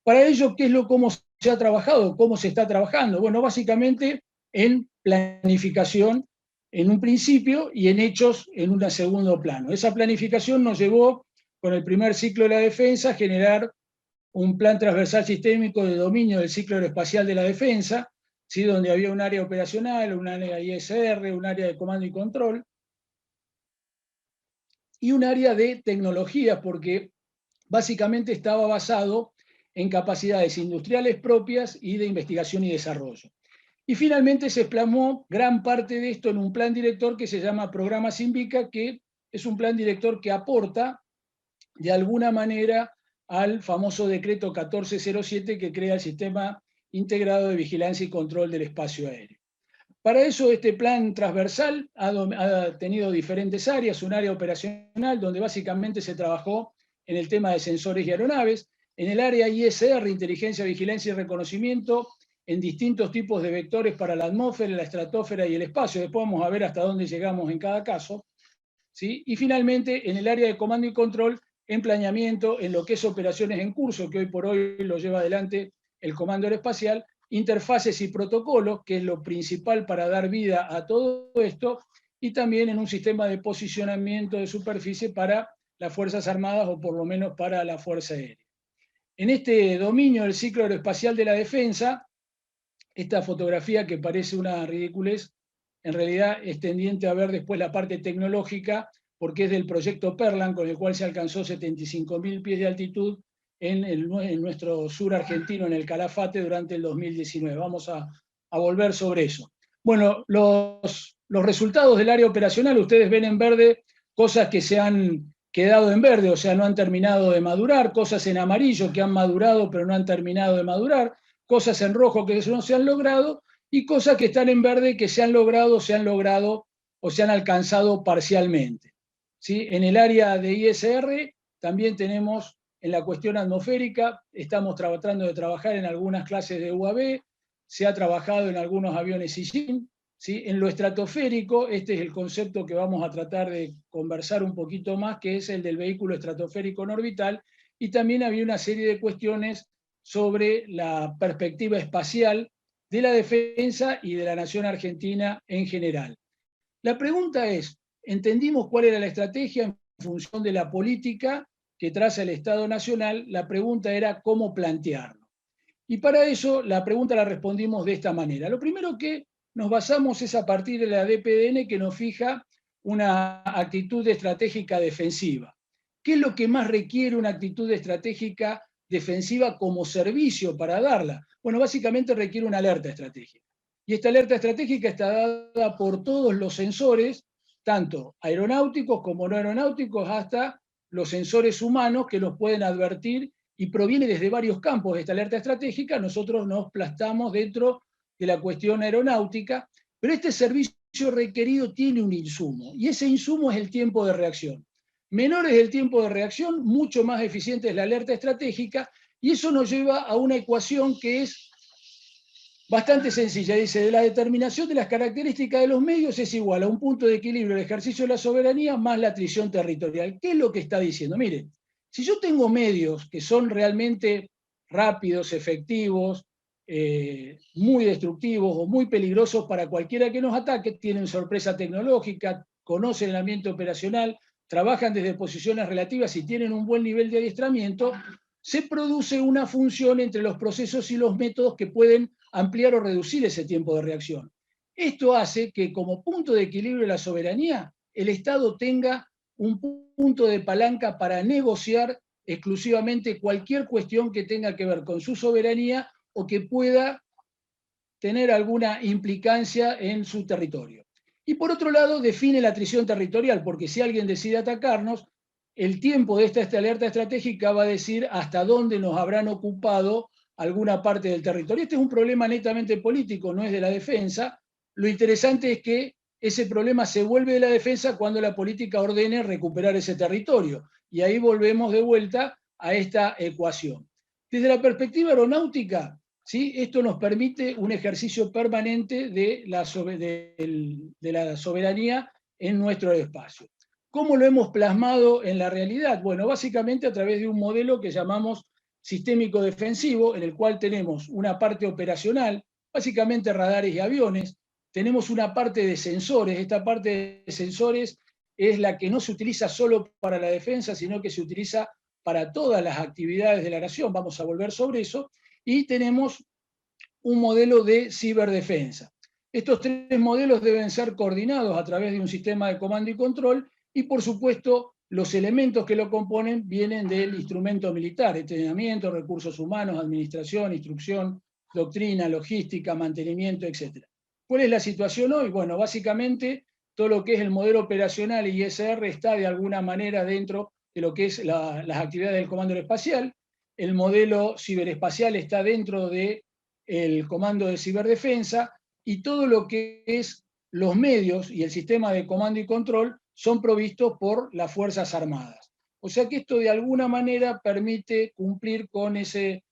Para ello, ¿cómo se ha trabajado? ¿Cómo se está trabajando? Bueno, básicamente en planificación en un principio y en hechos en un segundo plano. Esa planificación nos llevó, con el primer ciclo de la defensa, a generar un plan transversal sistémico de dominio del ciclo aeroespacial de la defensa, ¿sí? Donde había un área operacional, un área ISR, un área de comando y control, y un área de tecnología, porque básicamente estaba basado en capacidades industriales propias y de investigación y desarrollo. Y finalmente se plasmó gran parte de esto en un plan director que se llama Programa Simbica, que es un plan director que aporta de alguna manera al famoso decreto 1407 que crea el Sistema Integrado de Vigilancia y Control del Espacio Aéreo. Para eso este plan transversal ha tenido diferentes áreas, un área operacional donde básicamente se trabajó en el tema de sensores y aeronaves, en el área ISR, Inteligencia, Vigilancia y Reconocimiento, en distintos tipos de vectores para la atmósfera, la estratosfera y el espacio. Después vamos a ver hasta dónde llegamos en cada caso, ¿sí? Y finalmente, en el área de comando y control, en planeamiento, en lo que es operaciones en curso, que hoy por hoy lo lleva adelante el Comando Aeroespacial, interfaces y protocolos, que es lo principal para dar vida a todo esto, y también en un sistema de posicionamiento de superficie para las Fuerzas Armadas, o por lo menos para la Fuerza Aérea. En este dominio del ciclo aeroespacial de la defensa, esta fotografía que parece una ridiculez, en realidad es tendiente a ver después la parte tecnológica, porque es del proyecto Perlan, con el cual se alcanzó 75.000 pies de altitud en nuestro sur argentino, en el Calafate, durante el 2019. Vamos a volver sobre eso. Bueno, los resultados del área operacional, ustedes ven en verde cosas que se han quedado en verde, o sea, no han terminado de madurar, cosas en amarillo que han madurado pero no han terminado de madurar, cosas en rojo que no se han logrado, y cosas que están en verde que se han logrado o se han alcanzado parcialmente. ¿Sí? En el área de ISR también tenemos, en la cuestión atmosférica, estamos tratando de trabajar en algunas clases de UAV, se ha trabajado en algunos aviones Sijin, ¿sí? En lo estratosférico, este es el concepto que vamos a tratar de conversar un poquito más, que es el del vehículo estratosférico no orbital, y también había una serie de cuestiones sobre la perspectiva espacial de la defensa y de la nación argentina en general. La pregunta es, ¿entendimos cuál era la estrategia en función de la política que traza el Estado Nacional? La pregunta era cómo plantearlo. Y para eso la pregunta la respondimos de esta manera. Lo primero que nos basamos es a partir de la DPDN, que nos fija una actitud estratégica defensiva. ¿Qué es lo que más requiere una actitud estratégica defensiva como servicio para darla? Bueno, básicamente requiere una alerta estratégica. Y esta alerta estratégica está dada por todos los sensores, tanto aeronáuticos como no aeronáuticos, hasta los sensores humanos que nos pueden advertir, y proviene desde varios campos de esta alerta estratégica. Nosotros nos plantamos dentro de la cuestión aeronáutica, pero este servicio requerido tiene un insumo, y ese insumo es el tiempo de reacción. Menor es el tiempo de reacción, mucho más eficiente es la alerta estratégica, y eso nos lleva a una ecuación que es bastante sencilla. Dice, de la determinación de las características de los medios es igual a un punto de equilibrio del ejercicio de la soberanía más la atrición territorial. ¿Qué es lo que está diciendo? Mire, si yo tengo medios que son realmente rápidos, efectivos, muy destructivos o muy peligrosos para cualquiera que nos ataque, tienen sorpresa tecnológica, conocen el ambiente operacional, trabajan desde posiciones relativas y tienen un buen nivel de adiestramiento, se produce una función entre los procesos y los métodos que pueden ampliar o reducir ese tiempo de reacción. Esto hace que, como punto de equilibrio de la soberanía, el Estado tenga un punto de palanca para negociar exclusivamente cualquier cuestión que tenga que ver con su soberanía o que pueda tener alguna implicancia en su territorio. Y por otro lado, define la atrición territorial, porque si alguien decide atacarnos, el tiempo de esta alerta estratégica va a decir hasta dónde nos habrán ocupado alguna parte del territorio. Este es un problema netamente político, no es de la defensa. Lo interesante es que ese problema se vuelve de la defensa cuando la política ordene recuperar ese territorio. Y ahí volvemos de vuelta a esta ecuación. Desde la perspectiva aeronáutica, ¿sí? Esto nos permite un ejercicio permanente de la soberanía en nuestro espacio. ¿Cómo lo hemos plasmado en la realidad? Bueno, básicamente a través de un modelo que llamamos sistémico defensivo, en el cual tenemos una parte operacional, básicamente radares y aviones, tenemos una parte de sensores. Esta parte de sensores es la que no se utiliza solo para la defensa, sino que se utiliza para todas las actividades de la nación. Vamos a volver sobre eso. Y tenemos un modelo de ciberdefensa. Estos tres modelos deben ser coordinados a través de un sistema de comando y control, y por supuesto los elementos que lo componen vienen del instrumento militar: entrenamiento, recursos humanos, administración, instrucción, doctrina, logística, mantenimiento, etc. ¿Cuál es la situación hoy? Bueno, básicamente todo lo que es el modelo operacional y ISR está de alguna manera dentro de lo que es las actividades del Comando Aeroespacial. El modelo ciberespacial está dentro del Comando de Ciberdefensa, y todo lo que es los medios y el sistema de comando y control son provistos por las Fuerzas Armadas. O sea que esto de alguna manera permite cumplir con ese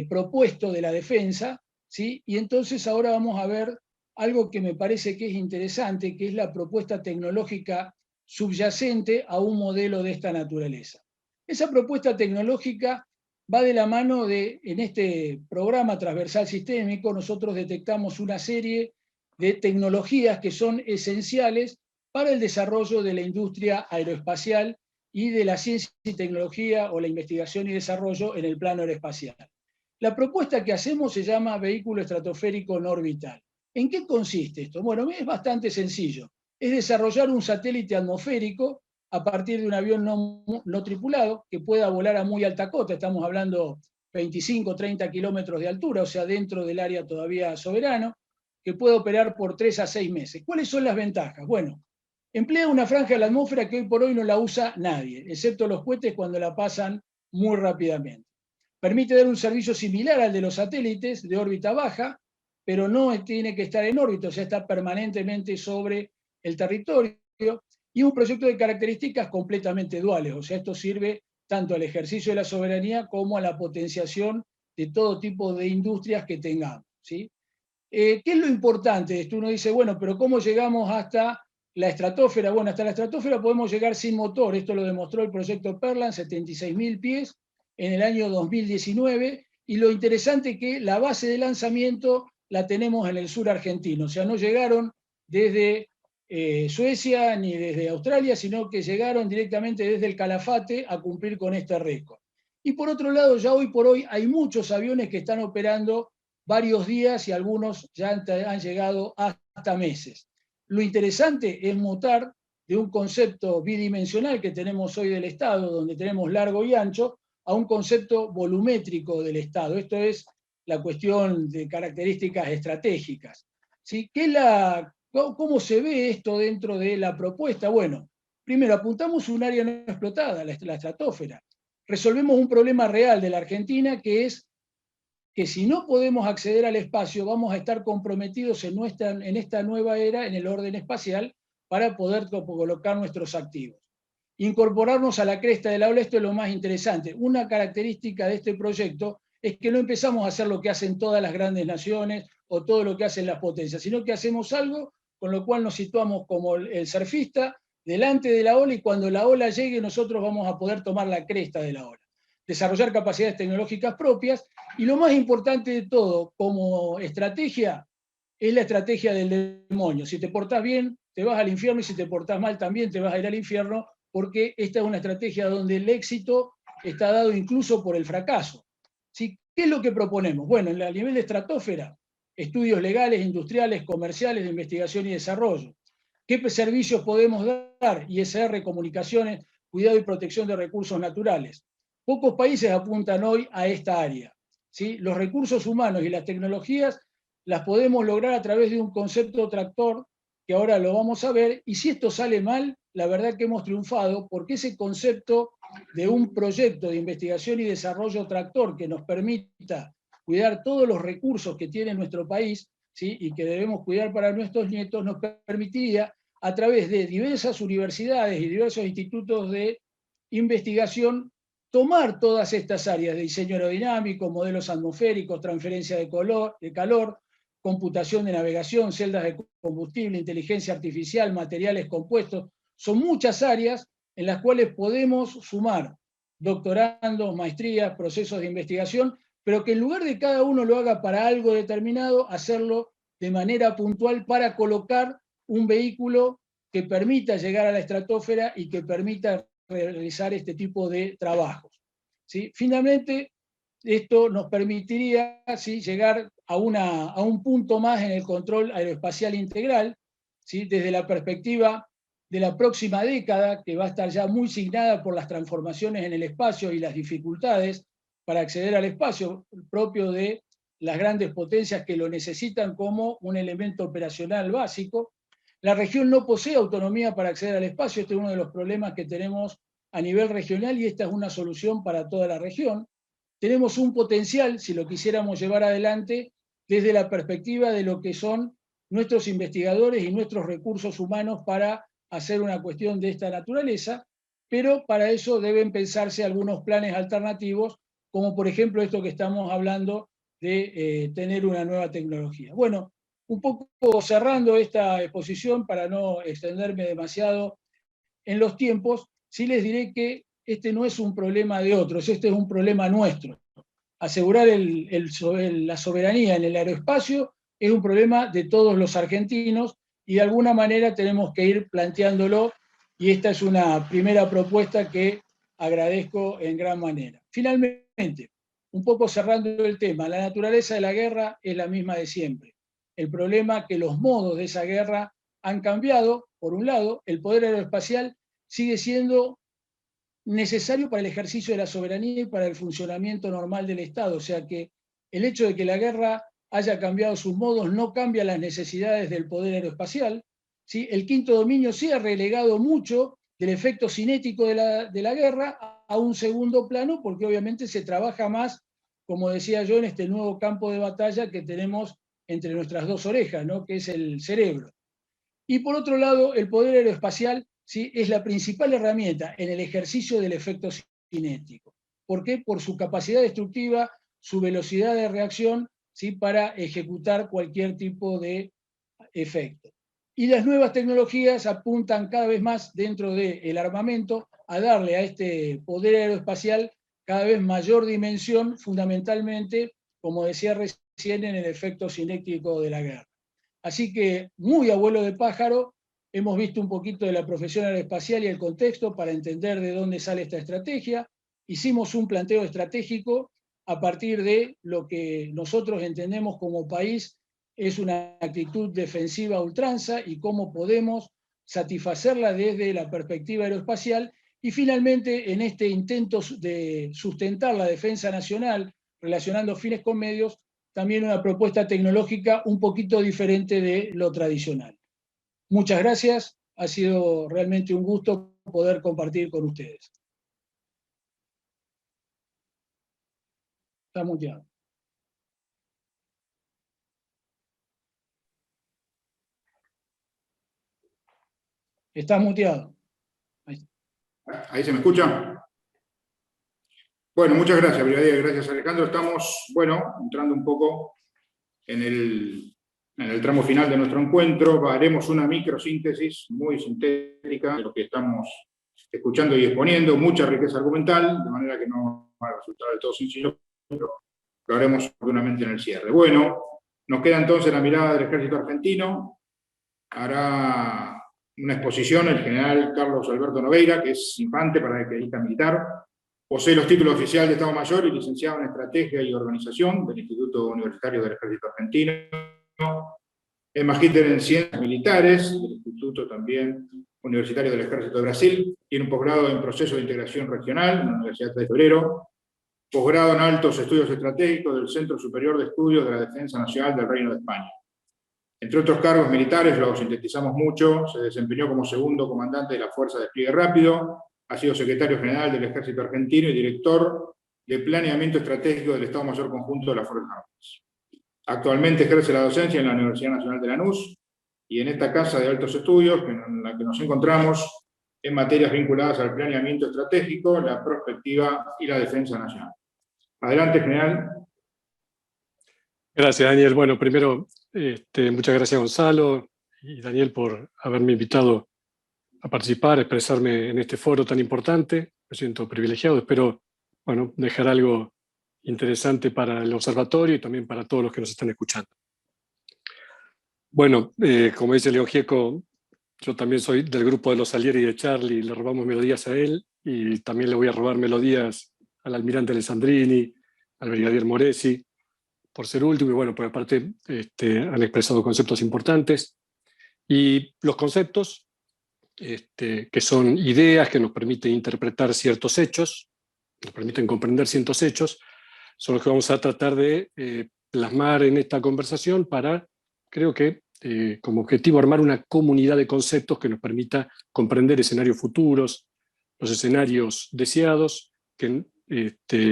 propuesto de la defensa, ¿sí? Y entonces ahora vamos a ver algo que me parece que es interesante, que es la propuesta tecnológica subyacente a un modelo de esta naturaleza. Esa propuesta tecnológica va de la mano de, en este programa transversal sistémico, nosotros detectamos una serie de tecnologías que son esenciales para el desarrollo de la industria aeroespacial y de la ciencia y tecnología, o la investigación y desarrollo en el plano aeroespacial. La propuesta que hacemos se llama vehículo estratosférico no orbital. ¿En qué consiste esto? Bueno, es bastante sencillo. Es desarrollar un satélite atmosférico a partir de un avión no tripulado que pueda volar a muy alta cota. Estamos hablando 25, 30 kilómetros de altura, o sea, dentro del área todavía soberano, que puede operar por 3 a 6 meses. ¿Cuáles son las ventajas? Bueno, emplea una franja de la atmósfera que hoy por hoy no la usa nadie, excepto los cohetes cuando la pasan muy rápidamente. Permite dar un servicio similar al de los satélites de órbita baja, pero no tiene que estar en órbita, o sea, está permanentemente sobre el territorio, y un proyecto de características completamente duales, o sea, esto sirve tanto al ejercicio de la soberanía como a la potenciación de todo tipo de industrias que tengamos, ¿sí? ¿Qué es lo importante de esto? Uno dice, bueno, pero ¿cómo llegamos hasta la estratosfera? Bueno, hasta la estratosfera podemos llegar sin motor. Esto lo demostró el proyecto Perlan, 76.000 pies, en el año 2019, y lo interesante es que la base de lanzamiento la tenemos en el sur argentino. O sea, no llegaron desde Suecia ni desde Australia, sino que llegaron directamente desde el Calafate a cumplir con este récord. Y por otro lado, ya hoy por hoy hay muchos aviones que están operando varios días, y algunos ya han llegado hasta meses. Lo interesante es mutar de un concepto bidimensional que tenemos hoy del Estado, donde tenemos largo y ancho, a un concepto volumétrico del Estado. Esto es la cuestión de características estratégicas, ¿sí? ¿Cómo se ve esto dentro de la propuesta? Bueno, primero apuntamos un área no explotada, la estratosfera. Resolvemos un problema real de la Argentina, que es que si no podemos acceder al espacio, vamos a estar comprometidos en esta nueva era, en el orden espacial, para poder colocar nuestros activos. Incorporarnos a la cresta de la ola, esto es lo más interesante. Una característica de este proyecto es que no empezamos a hacer lo que hacen todas las grandes naciones o todo lo que hacen las potencias, sino que hacemos algo con lo cual nos situamos como el surfista delante de la ola, y cuando la ola llegue nosotros vamos a poder tomar la cresta de la ola. Desarrollar capacidades tecnológicas propias, y lo más importante de todo, como estrategia, es la estrategia del demonio. Si te portás bien, te vas al infierno, y si te portás mal, también te vas a ir al infierno, porque esta es una estrategia donde el éxito está dado incluso por el fracaso. ¿Sí? ¿Qué es lo que proponemos? Bueno, a nivel de estratosfera, estudios legales, industriales, comerciales, de investigación y desarrollo. ¿Qué servicios podemos dar? ISR, comunicaciones, cuidado y protección de recursos naturales. Pocos países apuntan hoy a esta área, ¿sí? Los recursos humanos y las tecnologías las podemos lograr a través de un concepto tractor, que ahora lo vamos a ver, y si esto sale mal, la verdad que hemos triunfado, porque ese concepto de un proyecto de investigación y desarrollo tractor que nos permita cuidar todos los recursos que tiene nuestro país, ¿sí? Y que debemos cuidar para nuestros nietos, nos permitiría, a través de diversas universidades y diversos institutos de investigación, tomar todas estas áreas de diseño aerodinámico, modelos atmosféricos, transferencia de calor, computación de navegación, celdas de combustible, inteligencia artificial, materiales compuestos. Son muchas áreas en las cuales podemos sumar doctorandos, maestrías, procesos de investigación, pero que en lugar de cada uno lo haga para algo determinado, hacerlo de manera puntual para colocar un vehículo que permita llegar a la estratosfera y que permita realizar este tipo de trabajos. ¿Sí? Finalmente, esto nos permitiría, ¿sí?, llegar a un punto más en el control aeroespacial integral, ¿sí?, desde la perspectiva de la próxima década, que va a estar ya muy signada por las transformaciones en el espacio y las dificultades para acceder al espacio propio de las grandes potencias que lo necesitan como un elemento operacional básico. La región no posee autonomía para acceder al espacio, este es uno de los problemas que tenemos a nivel regional y esta es una solución para toda la región. Tenemos un potencial, si lo quisiéramos llevar adelante, desde la perspectiva de lo que son nuestros investigadores y nuestros recursos humanos para hacer una cuestión de esta naturaleza, pero para eso deben pensarse algunos planes alternativos, como por ejemplo esto que estamos hablando de tener una nueva tecnología. Bueno, un poco cerrando esta exposición para no extenderme demasiado en los tiempos, sí les diré que este no es un problema de otros, este es un problema nuestro. Asegurar la soberanía en el aeroespacio es un problema de todos los argentinos y de alguna manera tenemos que ir planteándolo y esta es una primera propuesta que agradezco en gran manera. Finalmente, un poco cerrando el tema, la naturaleza de la guerra es la misma de siempre. El problema es que los modos de esa guerra han cambiado. Por un lado, el poder aeroespacial sigue siendo necesario para el ejercicio de la soberanía y para el funcionamiento normal del Estado. O sea que el hecho de que la guerra haya cambiado sus modos no cambia las necesidades del poder aeroespacial. ¿Sí? El quinto dominio sí ha relegado mucho del efecto cinético de la guerra a un segundo plano, porque obviamente se trabaja más, como decía yo, en este nuevo campo de batalla que tenemos entre nuestras dos orejas, ¿no?, que es el cerebro. Y por otro lado, el poder aeroespacial, ¿sí?, es la principal herramienta en el ejercicio del efecto cinético. ¿Por qué? Por su capacidad destructiva, su velocidad de reacción, ¿sí?, para ejecutar cualquier tipo de efecto. Y las nuevas tecnologías apuntan cada vez más dentro del armamento a darle a este poder aeroespacial cada vez mayor dimensión, fundamentalmente, como decía recién, en el efecto cinético de la guerra. Así que, muy abuelo de pájaro, hemos visto un poquito de la profesión aeroespacial y el contexto para entender de dónde sale esta estrategia. Hicimos un planteo estratégico a partir de lo que nosotros entendemos como país es una actitud defensiva a ultranza y cómo podemos satisfacerla desde la perspectiva aeroespacial. Y finalmente, en este intento de sustentar la defensa nacional, relacionando fines con medios, también una propuesta tecnológica un poquito diferente de lo tradicional. Muchas gracias, ha sido realmente un gusto poder compartir con ustedes. Está muteado. Está muteado. Ahí se me escucha. Bueno, muchas gracias, brigadier. Gracias, Alejandro. Estamos, bueno, entrando un poco en el tramo final de nuestro encuentro. Haremos una microsíntesis muy sintética de lo que estamos escuchando y exponiendo. Mucha riqueza argumental, de manera que no va a resultar del todo sencillo, pero lo haremos oportunamente en el cierre. Bueno, nos queda entonces la mirada del ejército argentino. Hará una exposición el general Carlos Alberto Nogueira, que es infante, paracaidista militar. Posee los títulos oficial de Estado Mayor y licenciado en Estrategia y Organización del Instituto Universitario del Ejército Argentino. Es magíster en Ciencias Militares del Instituto también Universitario del Ejército de Brasil. Tiene un posgrado en Proceso de Integración Regional en la Universidad de Febrero. Posgrado en Altos Estudios Estratégicos del Centro Superior de Estudios de la Defensa Nacional del Reino de España. Entre otros cargos militares, lo sintetizamos mucho, se desempeñó como segundo comandante de la Fuerza de Despliegue Rápido, ha sido secretario general del Ejército Argentino y director de Planeamiento Estratégico del Estado Mayor Conjunto de las Fuerzas Armadas. Actualmente ejerce la docencia en la Universidad Nacional de Lanús y en esta casa de altos estudios en la que nos encontramos en materias vinculadas al planeamiento estratégico, la prospectiva y la defensa nacional. Adelante, general. Gracias, Daniel. Bueno, primero, muchas gracias, Gonzalo y Daniel, por haberme invitado a participar, a expresarme en este foro tan importante. Me siento privilegiado. Espero, bueno, dejar algo interesante para el observatorio y también para todos los que nos están escuchando. Bueno, como dice León Gieco, yo también soy del grupo de los Salieri y de Charlie, le robamos melodías a él y también le voy a robar melodías al almirante Alessandrini, al brigadier Moresi, por ser último, y bueno, pues aparte han expresado conceptos importantes. Y los conceptos, que son ideas que nos permiten interpretar ciertos hechos, nos permiten comprender ciertos hechos, son los que vamos a tratar de plasmar en esta conversación para, creo que, como objetivo armar una comunidad de conceptos que nos permita comprender escenarios futuros, los escenarios deseados, que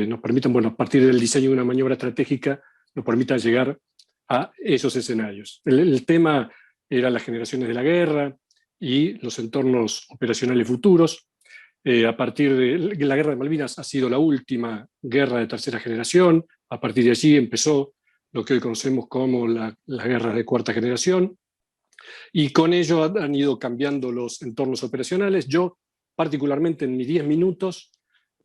nos permitan, bueno, a partir del diseño de una maniobra estratégica, nos permita llegar a esos escenarios. El tema era las generaciones de la guerra y los entornos operacionales futuros. A partir de la guerra de Malvinas ha sido la última guerra de tercera generación. A partir de allí empezó lo que hoy conocemos como las guerras de cuarta generación, y con ello han ido cambiando los entornos operacionales. Yo, particularmente en mis 10 minutos,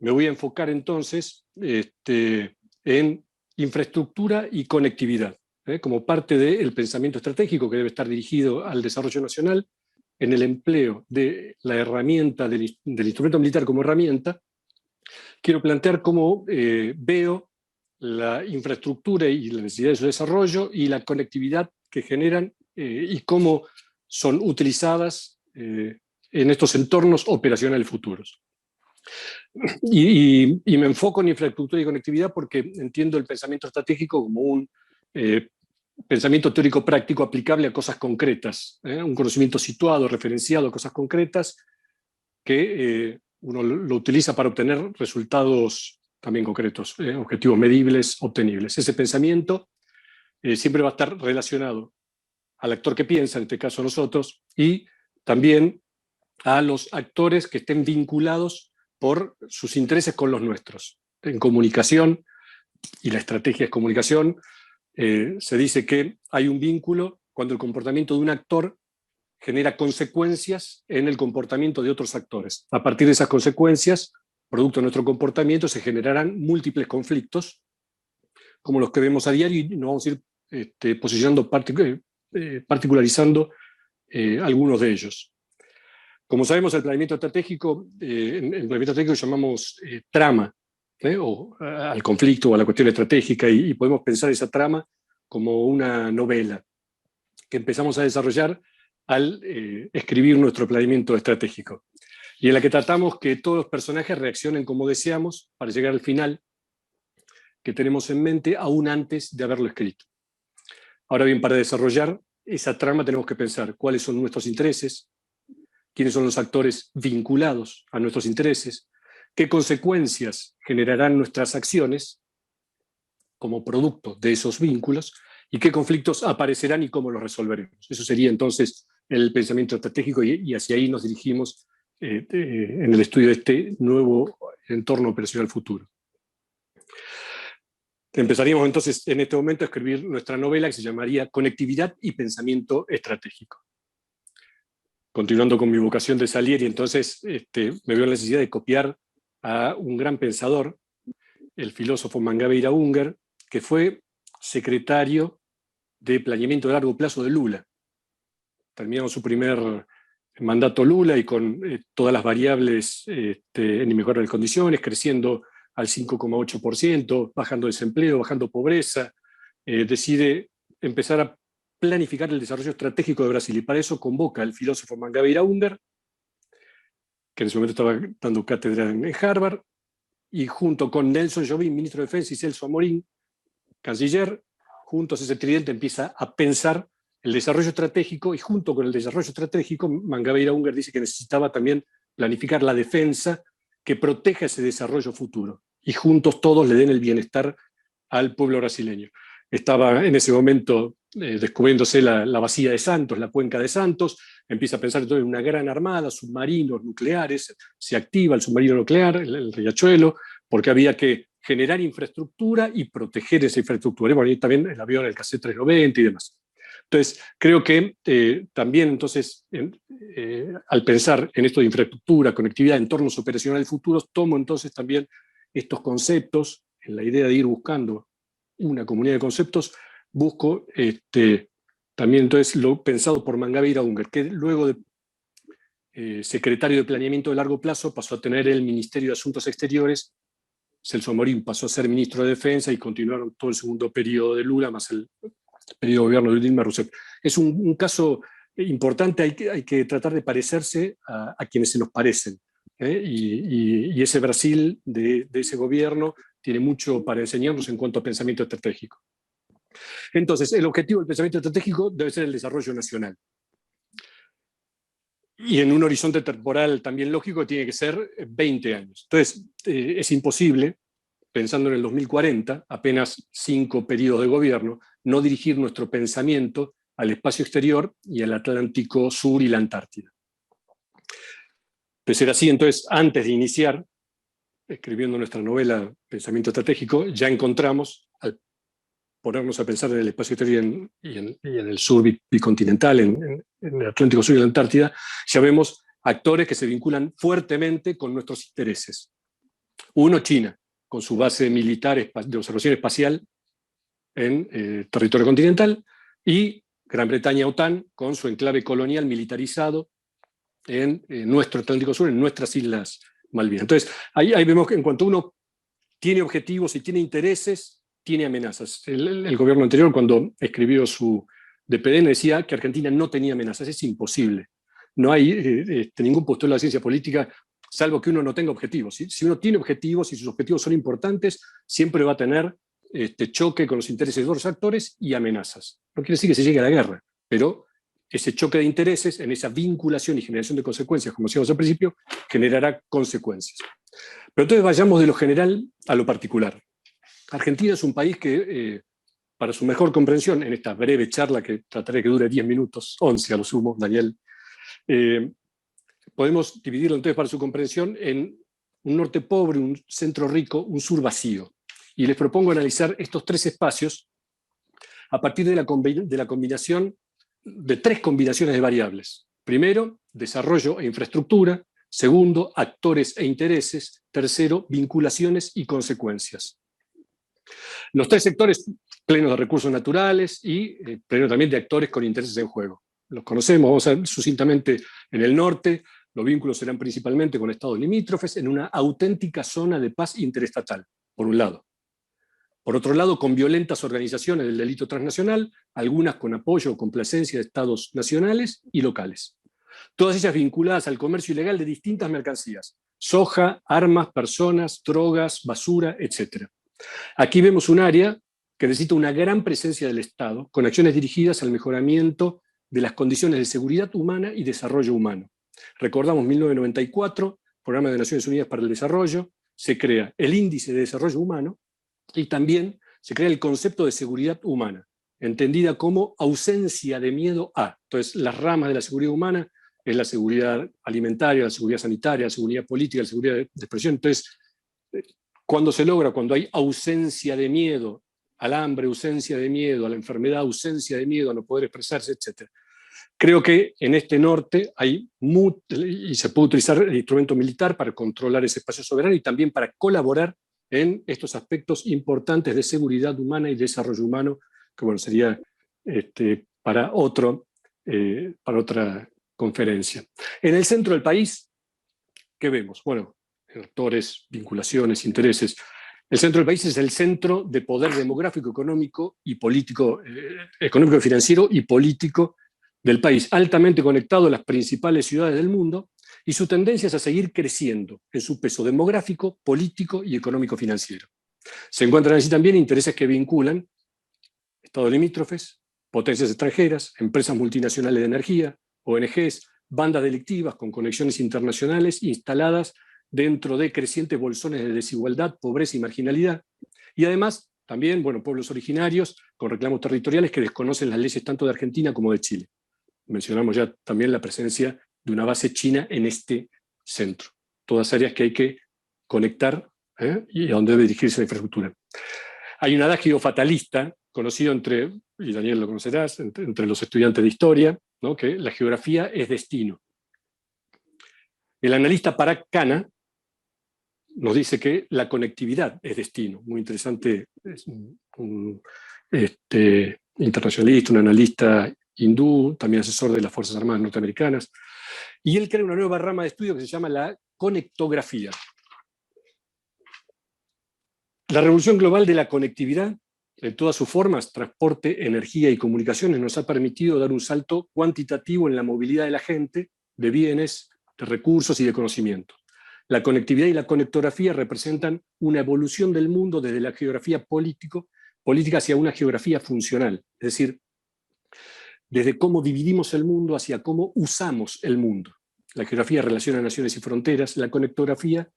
me voy a enfocar entonces en infraestructura y conectividad, como parte del pensamiento estratégico que debe estar dirigido al desarrollo nacional, en el empleo de la herramienta, del instrumento militar como herramienta. Quiero plantear cómo veo la infraestructura y la necesidad de su desarrollo y la conectividad que generan y cómo son utilizadas en estos entornos operacionales futuros. Y me enfoco en infraestructura y conectividad porque entiendo el pensamiento estratégico como un pensamiento teórico práctico aplicable a cosas concretas, un conocimiento situado, referenciado a cosas concretas que uno lo utiliza para obtener resultados también concretos, objetivos medibles, obtenibles. Ese pensamiento siempre va a estar relacionado al actor que piensa, en este caso nosotros, y también a los actores que estén vinculados por sus intereses con los nuestros. En comunicación, y la estrategia es comunicación, se dice que hay un vínculo cuando el comportamiento de un actor genera consecuencias en el comportamiento de otros actores. A partir de esas consecuencias, producto de nuestro comportamiento, se generarán múltiples conflictos, como los que vemos a diario, y nos vamos a ir posicionando, particularizando algunos de ellos. Como sabemos, el planeamiento estratégico, en el planeamiento estratégico llamamos trama, o al conflicto o a la cuestión estratégica, y podemos pensar esa trama como una novela que empezamos a desarrollar al escribir nuestro planeamiento estratégico, y en la que tratamos que todos los personajes reaccionen como deseamos para llegar al final que tenemos en mente aún antes de haberlo escrito. Ahora bien, para desarrollar esa trama tenemos que pensar cuáles son nuestros intereses, quiénes son los actores vinculados a nuestros intereses, qué consecuencias generarán nuestras acciones como producto de esos vínculos y qué conflictos aparecerán y cómo los resolveremos. Eso sería entonces el pensamiento estratégico, y hacia ahí nos dirigimos en el estudio de este nuevo entorno operacional futuro. Empezaríamos entonces en este momento a escribir nuestra novela, que se llamaría Conectividad y Pensamiento Estratégico. Continuando con mi vocación de Salieri, entonces me veo la necesidad de copiar a un gran pensador, el filósofo Mangabeira Unger, que fue secretario de planeamiento de largo plazo de Lula. Terminamos su primer mandato Lula y con todas las variables en mejora de condiciones, creciendo al 5,8%, bajando desempleo, bajando pobreza, decide empezar a planificar el desarrollo estratégico de Brasil, y para eso convoca al filósofo Mangabeira Unger, que en ese momento estaba dando cátedra en Harvard, y junto con Nelson Jobim, ministro de Defensa, y Celso Amorín, canciller, juntos ese tridente empieza a pensar el desarrollo estratégico, y junto con el desarrollo estratégico, Mangabeira Unger dice que necesitaba también planificar la defensa que proteja ese desarrollo futuro, y juntos todos le den el bienestar al pueblo brasileño. Estaba en ese momento descubriéndose la Bacia de Santos, la Cuenca de Santos, empieza a pensar entonces en una gran armada, submarinos, nucleares, se activa el submarino nuclear, el Riachuelo, porque había que generar infraestructura y proteger esa infraestructura. Y bueno, y también el avión, el KC-390 y demás. Entonces, creo que también entonces, al pensar en esto de infraestructura, conectividad, entornos operacionales futuros, tomo entonces también estos conceptos, en la idea de ir buscando una comunidad de conceptos, busco también entonces lo pensado por Mangabeira Unger, que luego de secretario de Planeamiento de Largo Plazo pasó a tener el Ministerio de Asuntos Exteriores. Celso Amorín pasó a ser ministro de Defensa y continuaron todo el segundo periodo de Lula, más el periodo de gobierno de Dilma Rousseff. Es un caso importante, hay que tratar de parecerse a quienes se nos parecen. Y ese Brasil de ese gobierno tiene mucho para enseñarnos en cuanto a pensamiento estratégico. Entonces, el objetivo del pensamiento estratégico debe ser el desarrollo nacional. Y en un horizonte temporal también lógico tiene que ser 20 años. Entonces, es imposible, pensando en el 2040, apenas 5 periodos de gobierno, no dirigir nuestro pensamiento al espacio exterior y al Atlántico Sur y la Antártida. De ser así, entonces, antes de iniciar, escribiendo nuestra novela Pensamiento Estratégico, ya encontramos, al ponernos a pensar en el espacio exterior y en el sur bicontinental, en el Atlántico Sur y la Antártida, ya vemos actores que se vinculan fuertemente con nuestros intereses. Uno, China, con su base militar de observación espacial en territorio continental, y Gran Bretaña, OTAN, con su enclave colonial militarizado en nuestro Atlántico Sur, en nuestras Islas Malvinas. Entonces, ahí vemos que en cuanto uno tiene objetivos y tiene intereses, tiene amenazas. El gobierno anterior, cuando escribió su DPDN, decía que Argentina no tenía amenazas. Es imposible. No hay ningún postulado de la ciencia política, salvo que uno no tenga objetivos. Si uno tiene objetivos y sus objetivos son importantes, siempre va a tener choque con los intereses de otros actores y amenazas. No quiere decir que se llegue a la guerra, pero ese choque de intereses, en esa vinculación y generación de consecuencias, como decíamos al principio, generará consecuencias. Pero entonces vayamos de lo general a lo particular. Argentina es un país que, para su mejor comprensión, en esta breve charla que trataré que dure 10 minutos, 11 a lo sumo, Daniel, podemos dividirlo entonces para su comprensión en un norte pobre, un centro rico, un sur vacío. Y les propongo analizar estos 3 espacios a partir de la combinación de 3 combinaciones de variables. Primero, desarrollo e infraestructura. Segundo, actores e intereses. Tercero, vinculaciones y consecuencias. Los 3 sectores plenos de recursos naturales y plenos también de actores con intereses en juego. Los conocemos, vamos a ver sucintamente en el norte. Los vínculos serán principalmente con estados limítrofes en una auténtica zona de paz interestatal, por un lado. Por otro lado, con violentas organizaciones del delito transnacional, algunas con apoyo o complacencia de estados nacionales y locales. Todas ellas vinculadas al comercio ilegal de distintas mercancías: soja, armas, personas, drogas, basura, etc. Aquí vemos un área que necesita una gran presencia del Estado, con acciones dirigidas al mejoramiento de las condiciones de seguridad humana y desarrollo humano. Recordamos 1994, Programa de Naciones Unidas para el Desarrollo, se crea el Índice de Desarrollo Humano, y también se crea el concepto de seguridad humana, entendida como ausencia de miedo a. Entonces, las ramas de la seguridad humana es la seguridad alimentaria, la seguridad sanitaria, la seguridad política, la seguridad de expresión. Entonces, cuando se logra, cuando hay ausencia de miedo al hambre, ausencia de miedo a la enfermedad, ausencia de miedo a no poder expresarse, etc. Creo que en este norte hay y se puede utilizar el instrumento militar para controlar ese espacio soberano y también para colaborar en estos aspectos importantes de seguridad humana y desarrollo humano, que bueno, sería para otra conferencia. En el centro del país, ¿qué vemos? Bueno, actores, vinculaciones, intereses. El centro del país es el centro de poder demográfico, económico y político, económico, financiero y político del país, altamente conectado a las principales ciudades del mundo, y su tendencia es a seguir creciendo en su peso demográfico, político y económico-financiero. Se encuentran allí también intereses que vinculan estados limítrofes, potencias extranjeras, empresas multinacionales de energía, ONGs, bandas delictivas con conexiones internacionales instaladas dentro de crecientes bolsones de desigualdad, pobreza y marginalidad, y además también, bueno, pueblos originarios con reclamos territoriales que desconocen las leyes tanto de Argentina como de Chile. mencionamos ya también la presencia de una base china en este centro. Todas áreas que hay que conectar y a donde debe dirigirse la infraestructura. Hay un adagio fatalista, conocido entre, y Daniel lo conocerás, entre los estudiantes de historia, ¿no?, que la geografía es destino. El analista Parag Khanna nos dice que la conectividad es destino. Muy interesante, es un internacionalista, un analista hindú, también asesor de las Fuerzas Armadas norteamericanas, y él crea una nueva rama de estudio que se llama la conectografía. La revolución global de la conectividad, en todas sus formas, transporte, energía y comunicaciones, nos ha permitido dar un salto cuantitativo en la movilidad de la gente, de bienes, de recursos y de conocimiento. La conectividad y la conectografía representan una evolución del mundo desde la geografía política hacia una geografía funcional, es decir, desde cómo dividimos el mundo hacia cómo usamos el mundo. La geografía relaciona naciones y fronteras, la conectografía,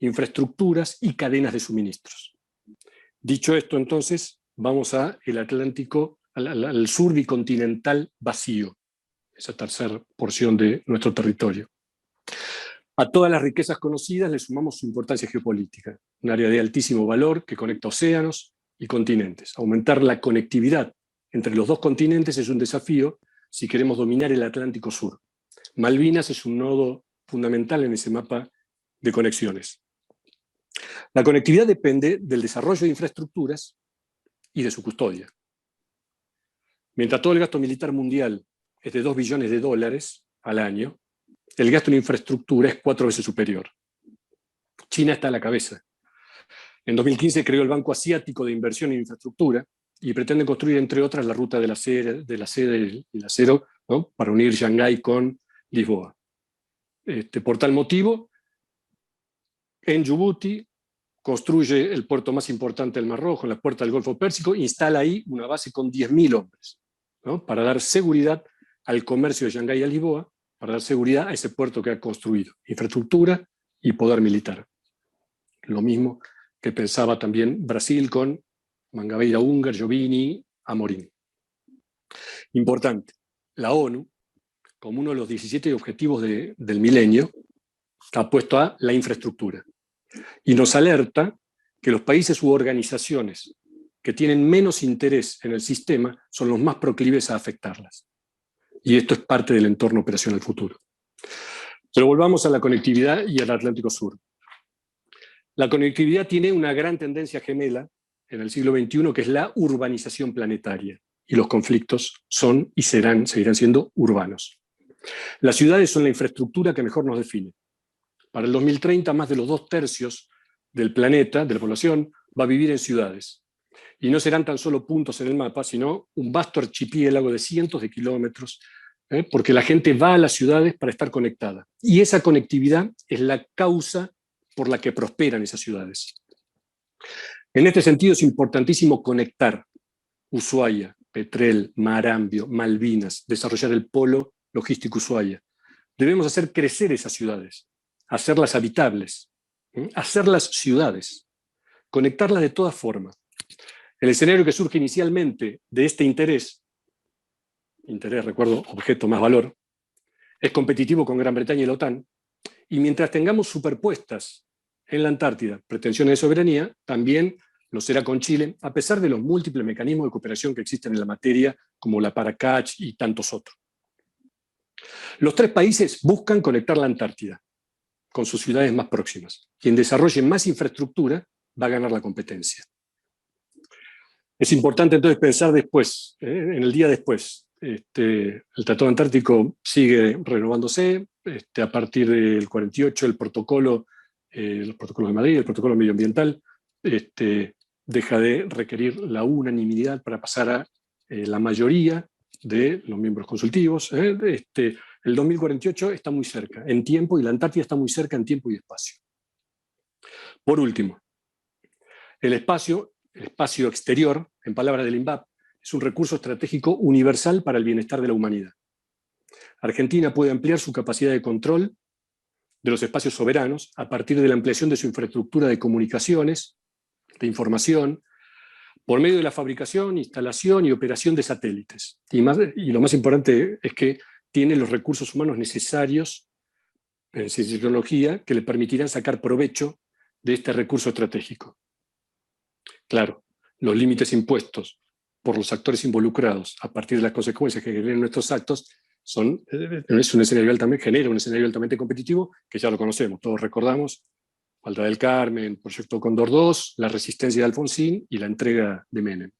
infraestructuras y cadenas de suministros. Dicho esto, entonces, vamos al Atlántico, al sur bicontinental vacío, esa tercera porción de nuestro territorio. A todas las riquezas conocidas le sumamos su importancia geopolítica, un área de altísimo valor que conecta océanos y continentes. Aumentar la conectividad entre los dos continentes es un desafío si queremos dominar el Atlántico Sur. Malvinas es un nodo fundamental en ese mapa de conexiones. La conectividad depende del desarrollo de infraestructuras y de su custodia. Mientras todo el gasto militar mundial es de $2 billones al año, el gasto en infraestructura es 4 veces superior. China está a la cabeza. En 2015 creó el Banco Asiático de Inversión en Infraestructura y pretende construir, entre otras, la ruta de la seda y el acero, ¿no?, para unir Shanghái con Lisboa. Por tal motivo, en Djibouti construye el puerto más importante del Mar Rojo, en la puerta del Golfo Pérsico, e instala ahí una base con 10.000 hombres, ¿no?, para dar seguridad al comercio de Shanghái a Lisboa, para dar seguridad a ese puerto que ha construido, infraestructura y poder militar. Lo mismo que pensaba también Brasil con Mangabeira Unger, Jovini, Amorim. Importante, la ONU, como uno de los 17 objetivos del milenio, ha puesto a la infraestructura y nos alerta que los países u organizaciones que tienen menos interés en el sistema son los más proclives a afectarlas. Y esto es parte del entorno operacional futuro. Pero volvamos a la conectividad y al Atlántico Sur. La conectividad tiene una gran tendencia gemela en el siglo XXI, que es la urbanización planetaria. Y los conflictos son y seguirán siendo urbanos. Las ciudades son la infraestructura que mejor nos define. Para el 2030, más de los 2/3 del planeta, de la población, va a vivir en ciudades. Y no serán tan solo puntos en el mapa, sino un vasto archipiélago de cientos de kilómetros, porque la gente va a las ciudades para estar conectada. Y esa conectividad es la causa por la que prosperan esas ciudades. En este sentido es importantísimo conectar Ushuaia, Petrel, Marambio, Malvinas, desarrollar el polo logístico Ushuaia. Debemos hacer crecer esas ciudades, hacerlas habitables, hacerlas ciudades, conectarlas de todas formas. El escenario que surge inicialmente de este interés, recuerdo, objeto más valor, es competitivo con Gran Bretaña y la OTAN, y mientras tengamos superpuestas en la Antártida pretensiones de soberanía, también lo será con Chile, a pesar de los múltiples mecanismos de cooperación que existen en la materia, como la Paracach y tantos otros. Los 3 países buscan conectar la Antártida con sus ciudades más próximas. Quien desarrolle más infraestructura va a ganar la competencia. Es importante entonces pensar después, en el día después. El Tratado Antártico sigue renovándose. A partir del 48, los protocolos de Madrid, el protocolo medioambiental, deja de requerir la unanimidad para pasar a la mayoría de los miembros consultivos. El 2048 está muy cerca en tiempo y la Antártida está muy cerca en tiempo y espacio. Por último, el espacio exterior, en palabras del INVAP, es un recurso estratégico universal para el bienestar de la humanidad. Argentina puede ampliar su capacidad de control de los espacios soberanos a partir de la ampliación de su infraestructura de comunicaciones, de información, por medio de la fabricación, instalación y operación de satélites. Y lo más importante es que tiene los recursos humanos necesarios en ciencia y tecnología que le permitirán sacar provecho de este recurso estratégico. Claro, los límites impuestos por los actores involucrados a partir de las consecuencias que generan nuestros actos genera un escenario altamente competitivo, que ya lo conocemos, todos recordamos: Falda del Carmen, Proyecto Cóndor 2, la resistencia de Alfonsín y la entrega de Menem.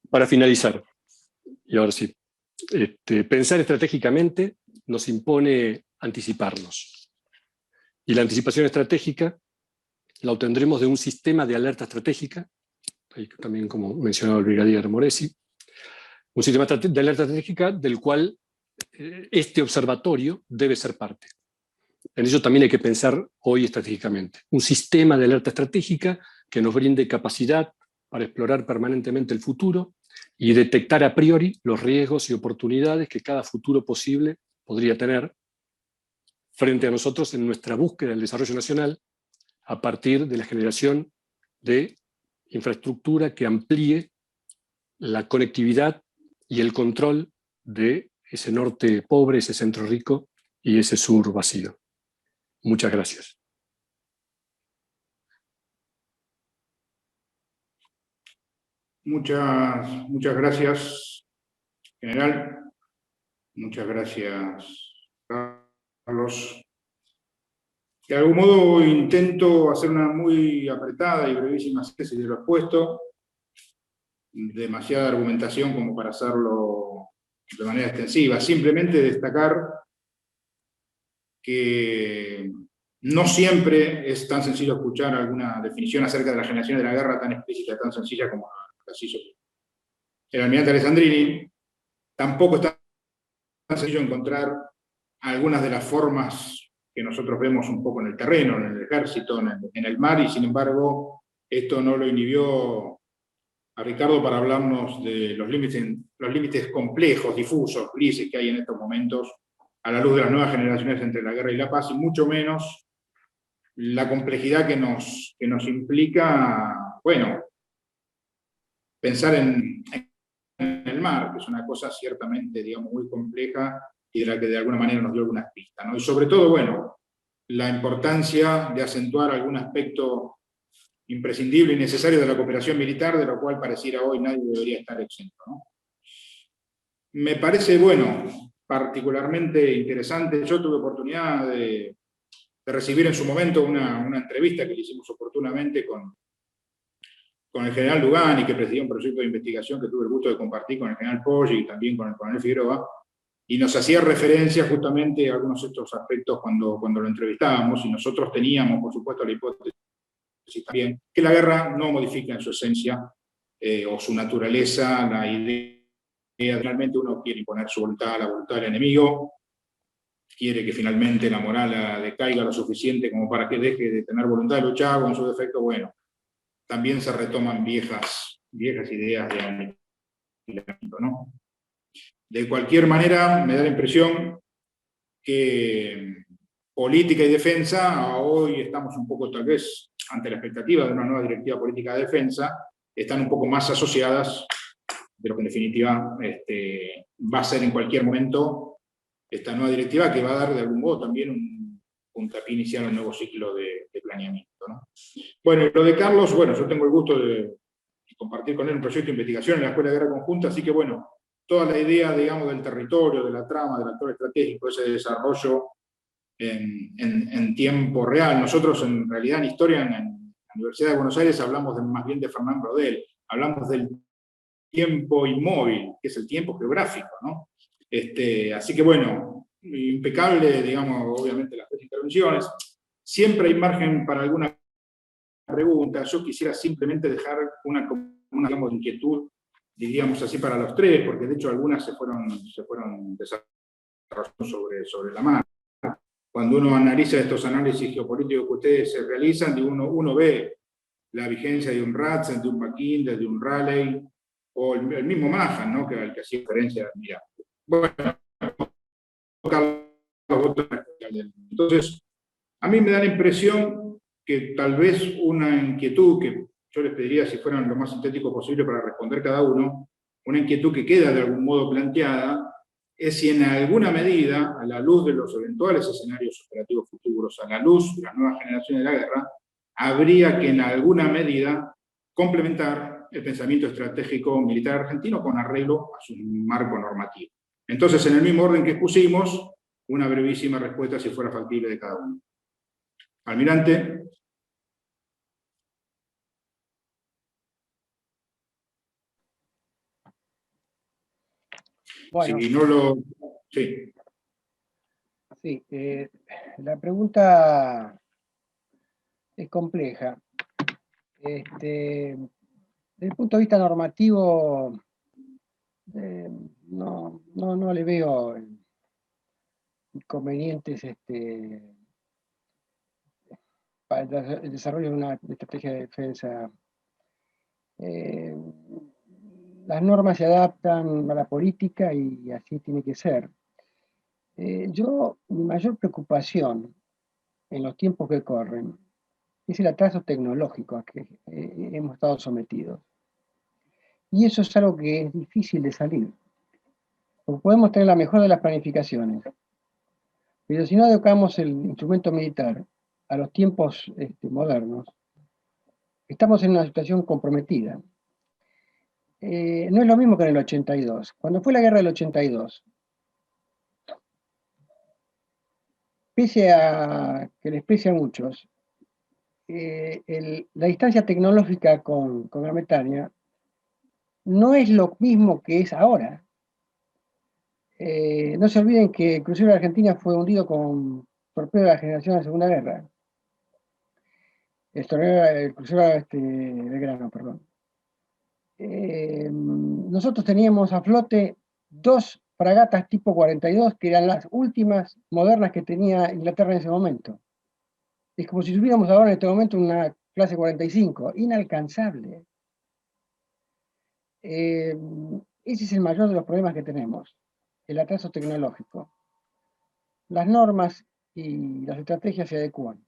Para finalizar, y ahora sí, pensar estratégicamente nos impone anticiparnos. Y la anticipación estratégica la obtendremos de un sistema de alerta estratégica, también como mencionaba el brigadier Moresi, un sistema de alerta estratégica del cual este observatorio debe ser parte. En ello también hay que pensar hoy estratégicamente. Un sistema de alerta estratégica que nos brinde capacidad para explorar permanentemente el futuro y detectar a priori los riesgos y oportunidades que cada futuro posible podría tener frente a nosotros en nuestra búsqueda del desarrollo nacional a partir de la generación de infraestructura que amplíe la conectividad y el control de ese norte pobre, ese centro rico y ese sur vacío. Muchas gracias. Muchas gracias, general. Muchas gracias, Carlos. De algún modo intento hacer una muy apretada y brevísima síntesis de lo expuesto. Demasiada argumentación como para hacerlo de manera extensiva. Simplemente destacar que no siempre es tan sencillo escuchar alguna definición acerca de la generación de la guerra tan explícita, tan sencilla como la hizo el almirante Alessandrini. Tampoco es tan sencillo encontrar algunas de las formas que nosotros vemos un poco en el terreno, en el ejército, en el mar, y sin embargo esto no lo inhibió a Ricardo para hablarnos de los límites complejos, difusos, grises que hay en estos momentos a la luz de las nuevas generaciones entre la guerra y la paz, y mucho menos la complejidad que nos implica, bueno, pensar en el mar, que es una cosa ciertamente, digamos, muy compleja y de la que de alguna manera nos dio algunas pistas, ¿no? Y sobre todo, bueno, la importancia de acentuar algún aspecto imprescindible y necesario de la cooperación militar, de lo cual pareciera hoy nadie debería estar exento, ¿no? Me parece, bueno, particularmente interesante. Yo tuve oportunidad de recibir en su momento una entrevista que le hicimos oportunamente con el general Lugani, que presidía un proyecto de investigación que tuve el gusto de compartir con el general Poggi y también con el coronel Figueroa, y nos hacía referencia justamente a algunos de estos aspectos cuando lo entrevistábamos, y nosotros teníamos, por supuesto, la hipótesis también que la guerra no modifica en su esencia o su naturaleza la idea. Finalmente uno quiere imponer su voluntad a la voluntad del enemigo, quiere que finalmente la moral decaiga lo suficiente como para que deje de tener voluntad de luchar, o en su defecto, bueno, también se retoman viejas ideas de aniquilamiento, ¿no? De cualquier manera, me da la impresión que política y defensa, hoy estamos un poco tal vez ante la expectativa de una nueva directiva política de defensa, están un poco más asociadas de lo que en definitiva va a ser en cualquier momento esta nueva directiva, que va a dar de algún modo también un puntapié inicial a un nuevo ciclo de planeamiento, ¿no? Bueno, lo de Carlos, bueno, yo tengo el gusto de compartir con él un proyecto de investigación en la Escuela de Guerra Conjunta, así que bueno, toda la idea, digamos, del territorio, de la trama, del actor estratégico, ese desarrollo en tiempo real. Nosotros, en realidad, en historia, en la Universidad de Buenos Aires, hablamos más bien de Fernán Braudel, hablamos del tiempo inmóvil, que es el tiempo geográfico, ¿no? Así que, bueno, impecable, digamos, obviamente, las tres intervenciones. Siempre hay margen para alguna pregunta. Yo quisiera simplemente dejar una digamos, inquietud, diríamos así, para los tres, porque de hecho algunas se fueron desarrollando sobre la marcha. Cuando uno analiza estos análisis geopolíticos que ustedes se realizan, uno ve la vigencia de un Ratzel, de un Mackinder, de un Raleigh, o el mismo Mahan, ¿no? que hacía referencia. Mira, bueno, entonces, a mí me da la impresión que tal vez una inquietud que yo les pediría si fueran lo más sintético posible para responder cada uno, una inquietud que queda de algún modo planteada, es si en alguna medida, a la luz de los eventuales escenarios operativos futuros, a la luz de las nuevas generaciones de la guerra, habría que en alguna medida complementar el pensamiento estratégico militar argentino con arreglo a su marco normativo. Entonces, en el mismo orden que expusimos, una brevísima respuesta si fuera factible de cada uno. Almirante. Bueno, si no lo... Sí. Sí, la pregunta es compleja. Desde el punto de vista normativo, no le veo inconvenientes para el desarrollo de una estrategia de defensa. Las normas se adaptan a la política y así tiene que ser. Mi mayor preocupación en los tiempos que corren es el atraso tecnológico a que hemos estado sometidos. Y eso es algo que es difícil de salir. Porque podemos tener la mejor de las planificaciones, pero si no adecuamos el instrumento militar a los tiempos modernos, estamos en una situación comprometida. No es lo mismo que en el 82. Cuando fue la guerra del 82, pese a que les pese a muchos, la distancia tecnológica con Gran Bretaña no es lo mismo que es ahora. No se olviden que el crucero de Argentina fue hundido con torpedo de la generación de la Segunda Guerra. El crucero Belgrano, perdón. Nosotros teníamos a flote 2 fragatas tipo 42, que eran las últimas modernas que tenía Inglaterra en ese momento. Es como si tuviéramos ahora en este momento una clase 45, inalcanzable. Ese es el mayor de los problemas que tenemos, el atraso tecnológico. Las normas y las estrategias se adecúan.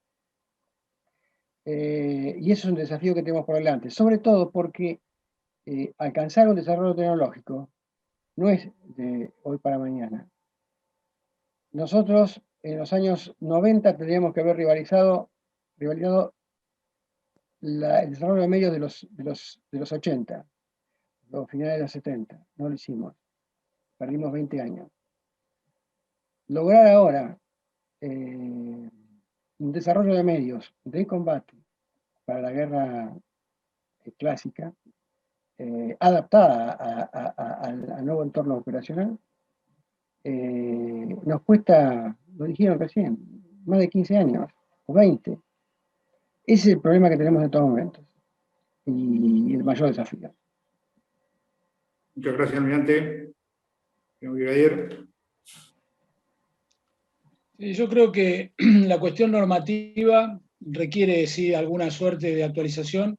Y eso es un desafío que tenemos por delante, sobre todo porque alcanzar un desarrollo tecnológico no es de hoy para mañana. Nosotros en los años 90 tendríamos que haber rivalizado el desarrollo de medios de los 80, los finales de los 70. No lo hicimos. Perdimos 20 años. Lograr ahora un desarrollo de medios de combate para la guerra clásica, adaptada al nuevo entorno operacional, nos cuesta, lo dijeron recién, más de 15 años, o 20. Ese es el problema que tenemos en estos momentos, y el mayor desafío. Muchas gracias, almirante. Señor brigadier. Yo creo que la cuestión normativa requiere, sí, alguna suerte de actualización,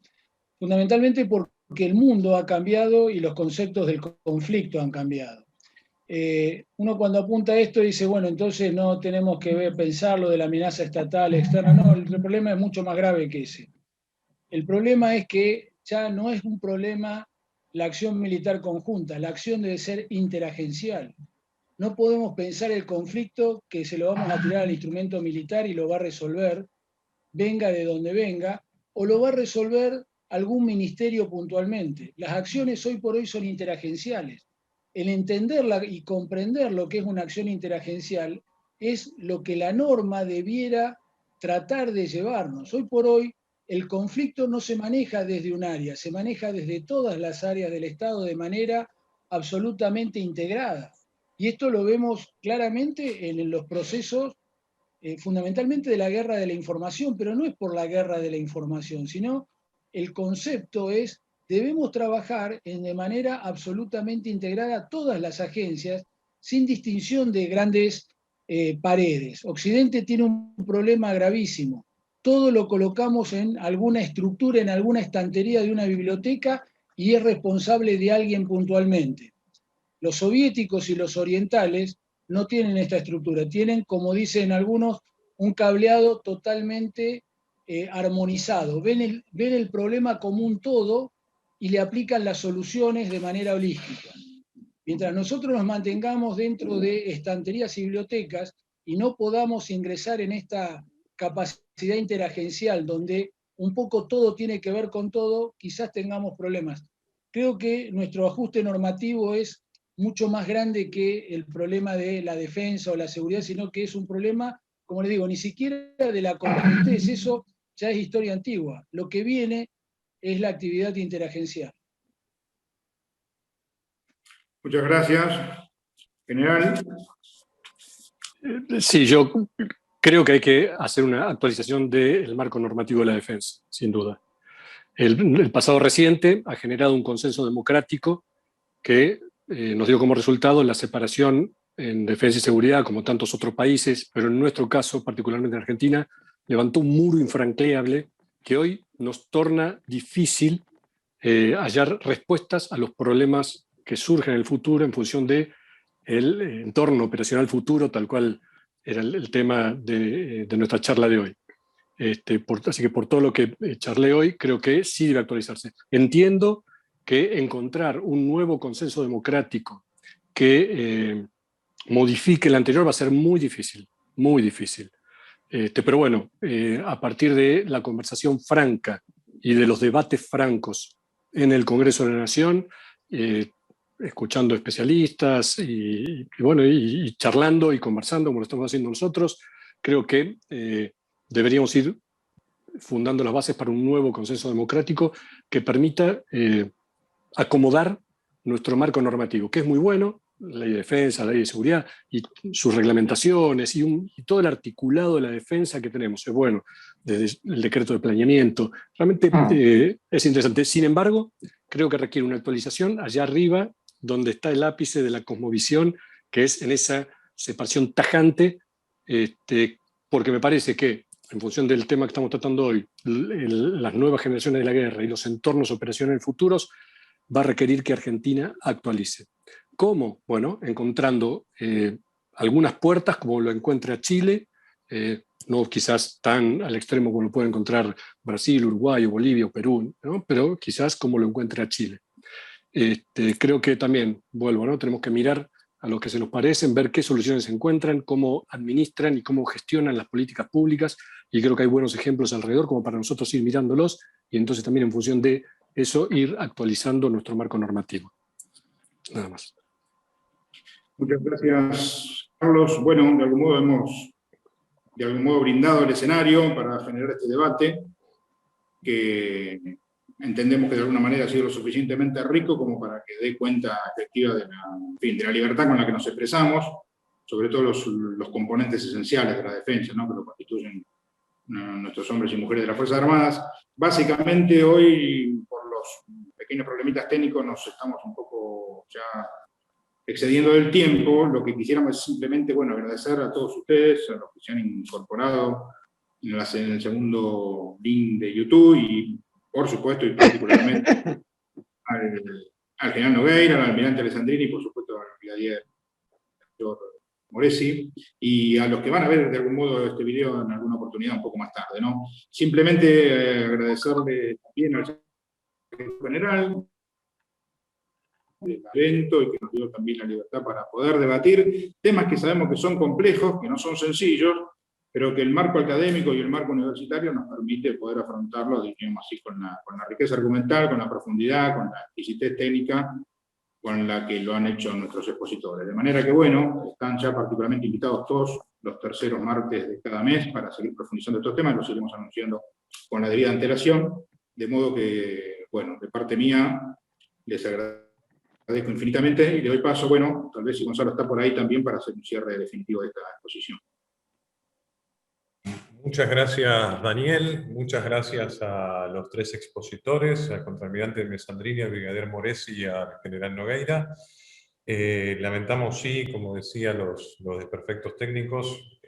fundamentalmente porque el mundo ha cambiado y los conceptos del conflicto han cambiado. Uno cuando apunta a esto dice, bueno, entonces no tenemos que pensar lo de la amenaza estatal externa. No, el problema es mucho más grave que ese. El problema es que ya no es un problema la acción militar conjunta, la acción debe ser interagencial. No podemos pensar el conflicto que se lo vamos a tirar al instrumento militar y lo va a resolver, venga de donde venga, o lo va a resolver algún ministerio puntualmente. Las acciones hoy por hoy son interagenciales. El entenderla y comprender lo que es una acción interagencial es lo que la norma debiera tratar de llevarnos. Hoy por hoy el conflicto no se maneja desde un área, se maneja desde todas las áreas del Estado de manera absolutamente integrada. Y esto lo vemos claramente en los procesos fundamentalmente de la guerra de la información, pero no es por la guerra de la información, sino el concepto es, debemos trabajar de manera absolutamente integrada todas las agencias, sin distinción de grandes paredes. Occidente tiene un problema gravísimo. Todo lo colocamos en alguna estructura, en alguna estantería de una biblioteca y es responsable de alguien puntualmente. Los soviéticos y los orientales no tienen esta estructura, tienen, como dicen algunos, un cableado totalmente armonizado. Ven el problema como un todo y le aplican las soluciones de manera holística. Mientras nosotros nos mantengamos dentro de estanterías y bibliotecas y no podamos ingresar en esta capacidad interagencial donde un poco todo tiene que ver con todo, quizás tengamos problemas. Creo que nuestro ajuste normativo es mucho más grande que el problema de la defensa o la seguridad, sino que es un problema, como les digo, ni siquiera de la contra eso ya es historia antigua. Lo que viene es la actividad interagencial. Muchas gracias. General. Sí, yo creo que hay que hacer una actualización del marco normativo de la defensa, sin duda. El pasado reciente ha generado un consenso democrático que nos dio como resultado la separación en defensa y seguridad, como tantos otros países, pero en nuestro caso, particularmente en Argentina, levantó un muro infranqueable que hoy nos torna difícil hallar respuestas a los problemas que surgen en el futuro en función del entorno operacional futuro, tal cual era el tema de nuestra charla de hoy. Así que por todo lo que charlé hoy, creo que sí debe actualizarse. Entiendo que encontrar un nuevo consenso democrático que modifique el anterior va a ser muy difícil, muy difícil. Pero bueno, a partir de la conversación franca y de los debates francos en el Congreso de la Nación, escuchando especialistas y charlando y conversando como lo estamos haciendo nosotros, creo que deberíamos ir fundando las bases para un nuevo consenso democrático que permita acomodar nuestro marco normativo, que es muy bueno, la ley de defensa, la ley de seguridad y sus reglamentaciones y todo el articulado de la defensa que tenemos. Es bueno, desde el decreto de planeamiento, realmente es interesante. Sin embargo, creo que requiere una actualización allá arriba, donde está el ápice de la cosmovisión, que es en esa separación tajante, porque me parece que, en función del tema que estamos tratando hoy, las nuevas generaciones de la guerra y los entornos operacionales futuros, va a requerir que Argentina actualice. ¿Cómo? Bueno, encontrando algunas puertas, como lo encuentra Chile, no quizás tan al extremo como lo puede encontrar Brasil, Uruguay, o Bolivia o Perú, ¿no? Pero quizás como lo encuentra Chile. Creo que también, vuelvo, ¿no? Tenemos que mirar a lo que se nos parecen, ver qué soluciones se encuentran, cómo administran y cómo gestionan las políticas públicas, y creo que hay buenos ejemplos alrededor como para nosotros ir mirándolos, y entonces también en función de eso ir actualizando nuestro marco normativo. Nada más. Muchas gracias, Carlos. Bueno, de algún modo hemos brindado el escenario para generar este debate, que entendemos que de alguna manera ha sido lo suficientemente rico como para que dé cuenta efectiva de la libertad con la que nos expresamos, sobre todo los componentes esenciales de la defensa, ¿no? Que lo constituyen nuestros hombres y mujeres de las Fuerzas Armadas. Básicamente hoy, por los pequeños problemitas técnicos, nos estamos un poco ya excediendo del tiempo. Lo que quisiéramos es simplemente, agradecer a todos ustedes, a los que se han incorporado en el segundo link de YouTube, y por supuesto, y particularmente al general Nogueira, al almirante Alessandrini, y por supuesto al brigadier Moresi, y a los que van a ver de algún modo este video en alguna oportunidad un poco más tarde, ¿no? Simplemente agradecerle también al secretario general del evento, y que nos dio también la libertad para poder debatir temas que sabemos que son complejos, que no son sencillos, pero que el marco académico y el marco universitario nos permite poder afrontarlo, digamos así, con la riqueza argumental, con la profundidad, con la exquisitez técnica con la que lo han hecho nuestros expositores. De manera que, están ya particularmente invitados todos los terceros martes de cada mes para seguir profundizando estos temas, los iremos anunciando con la debida antelación, de modo que, de parte mía, les agradezco infinitamente, y le doy paso, tal vez si Gonzalo está por ahí también, para hacer un cierre definitivo de esta exposición. Muchas gracias, Daniel. Muchas gracias a los tres expositores, al contraalmirante Alessandrini, al brigadier Moresi y al general Nogueira. Lamentamos, sí, como decía, los desperfectos técnicos,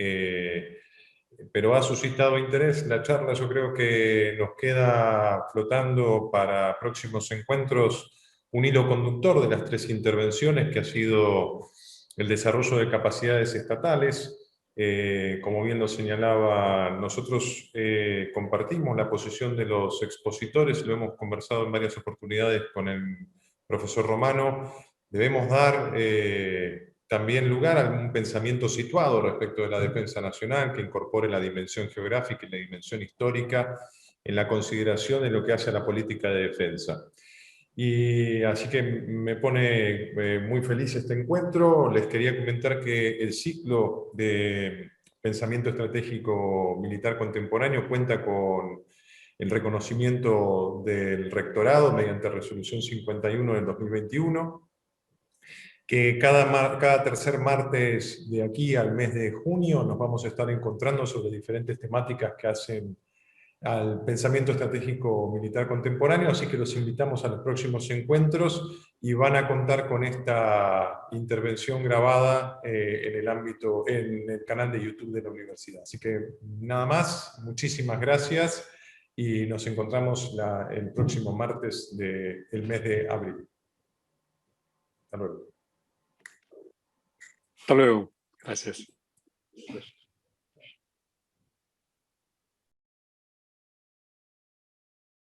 pero ha suscitado interés la charla. Yo creo que nos queda flotando para próximos encuentros un hilo conductor de las tres intervenciones, que ha sido el desarrollo de capacidades estatales, Como bien lo señalaba, nosotros compartimos la posición de los expositores, lo hemos conversado en varias oportunidades con el profesor Romano. Debemos dar también lugar a un pensamiento situado respecto de la defensa nacional, que incorpore la dimensión geográfica y la dimensión histórica en la consideración de lo que hace a la política de defensa. Y así que me pone muy feliz este encuentro. Les quería comentar que el ciclo de pensamiento estratégico militar contemporáneo cuenta con el reconocimiento del rectorado mediante resolución 51 del 2021, que cada tercer martes de aquí al mes de junio nos vamos a estar encontrando sobre diferentes temáticas que hacen al pensamiento estratégico militar contemporáneo, así que los invitamos a los próximos encuentros y van a contar con esta intervención grabada en el canal de YouTube de la universidad. Así que nada más, muchísimas gracias y nos encontramos el próximo martes del mes de abril. Hasta luego. Hasta luego. Gracias.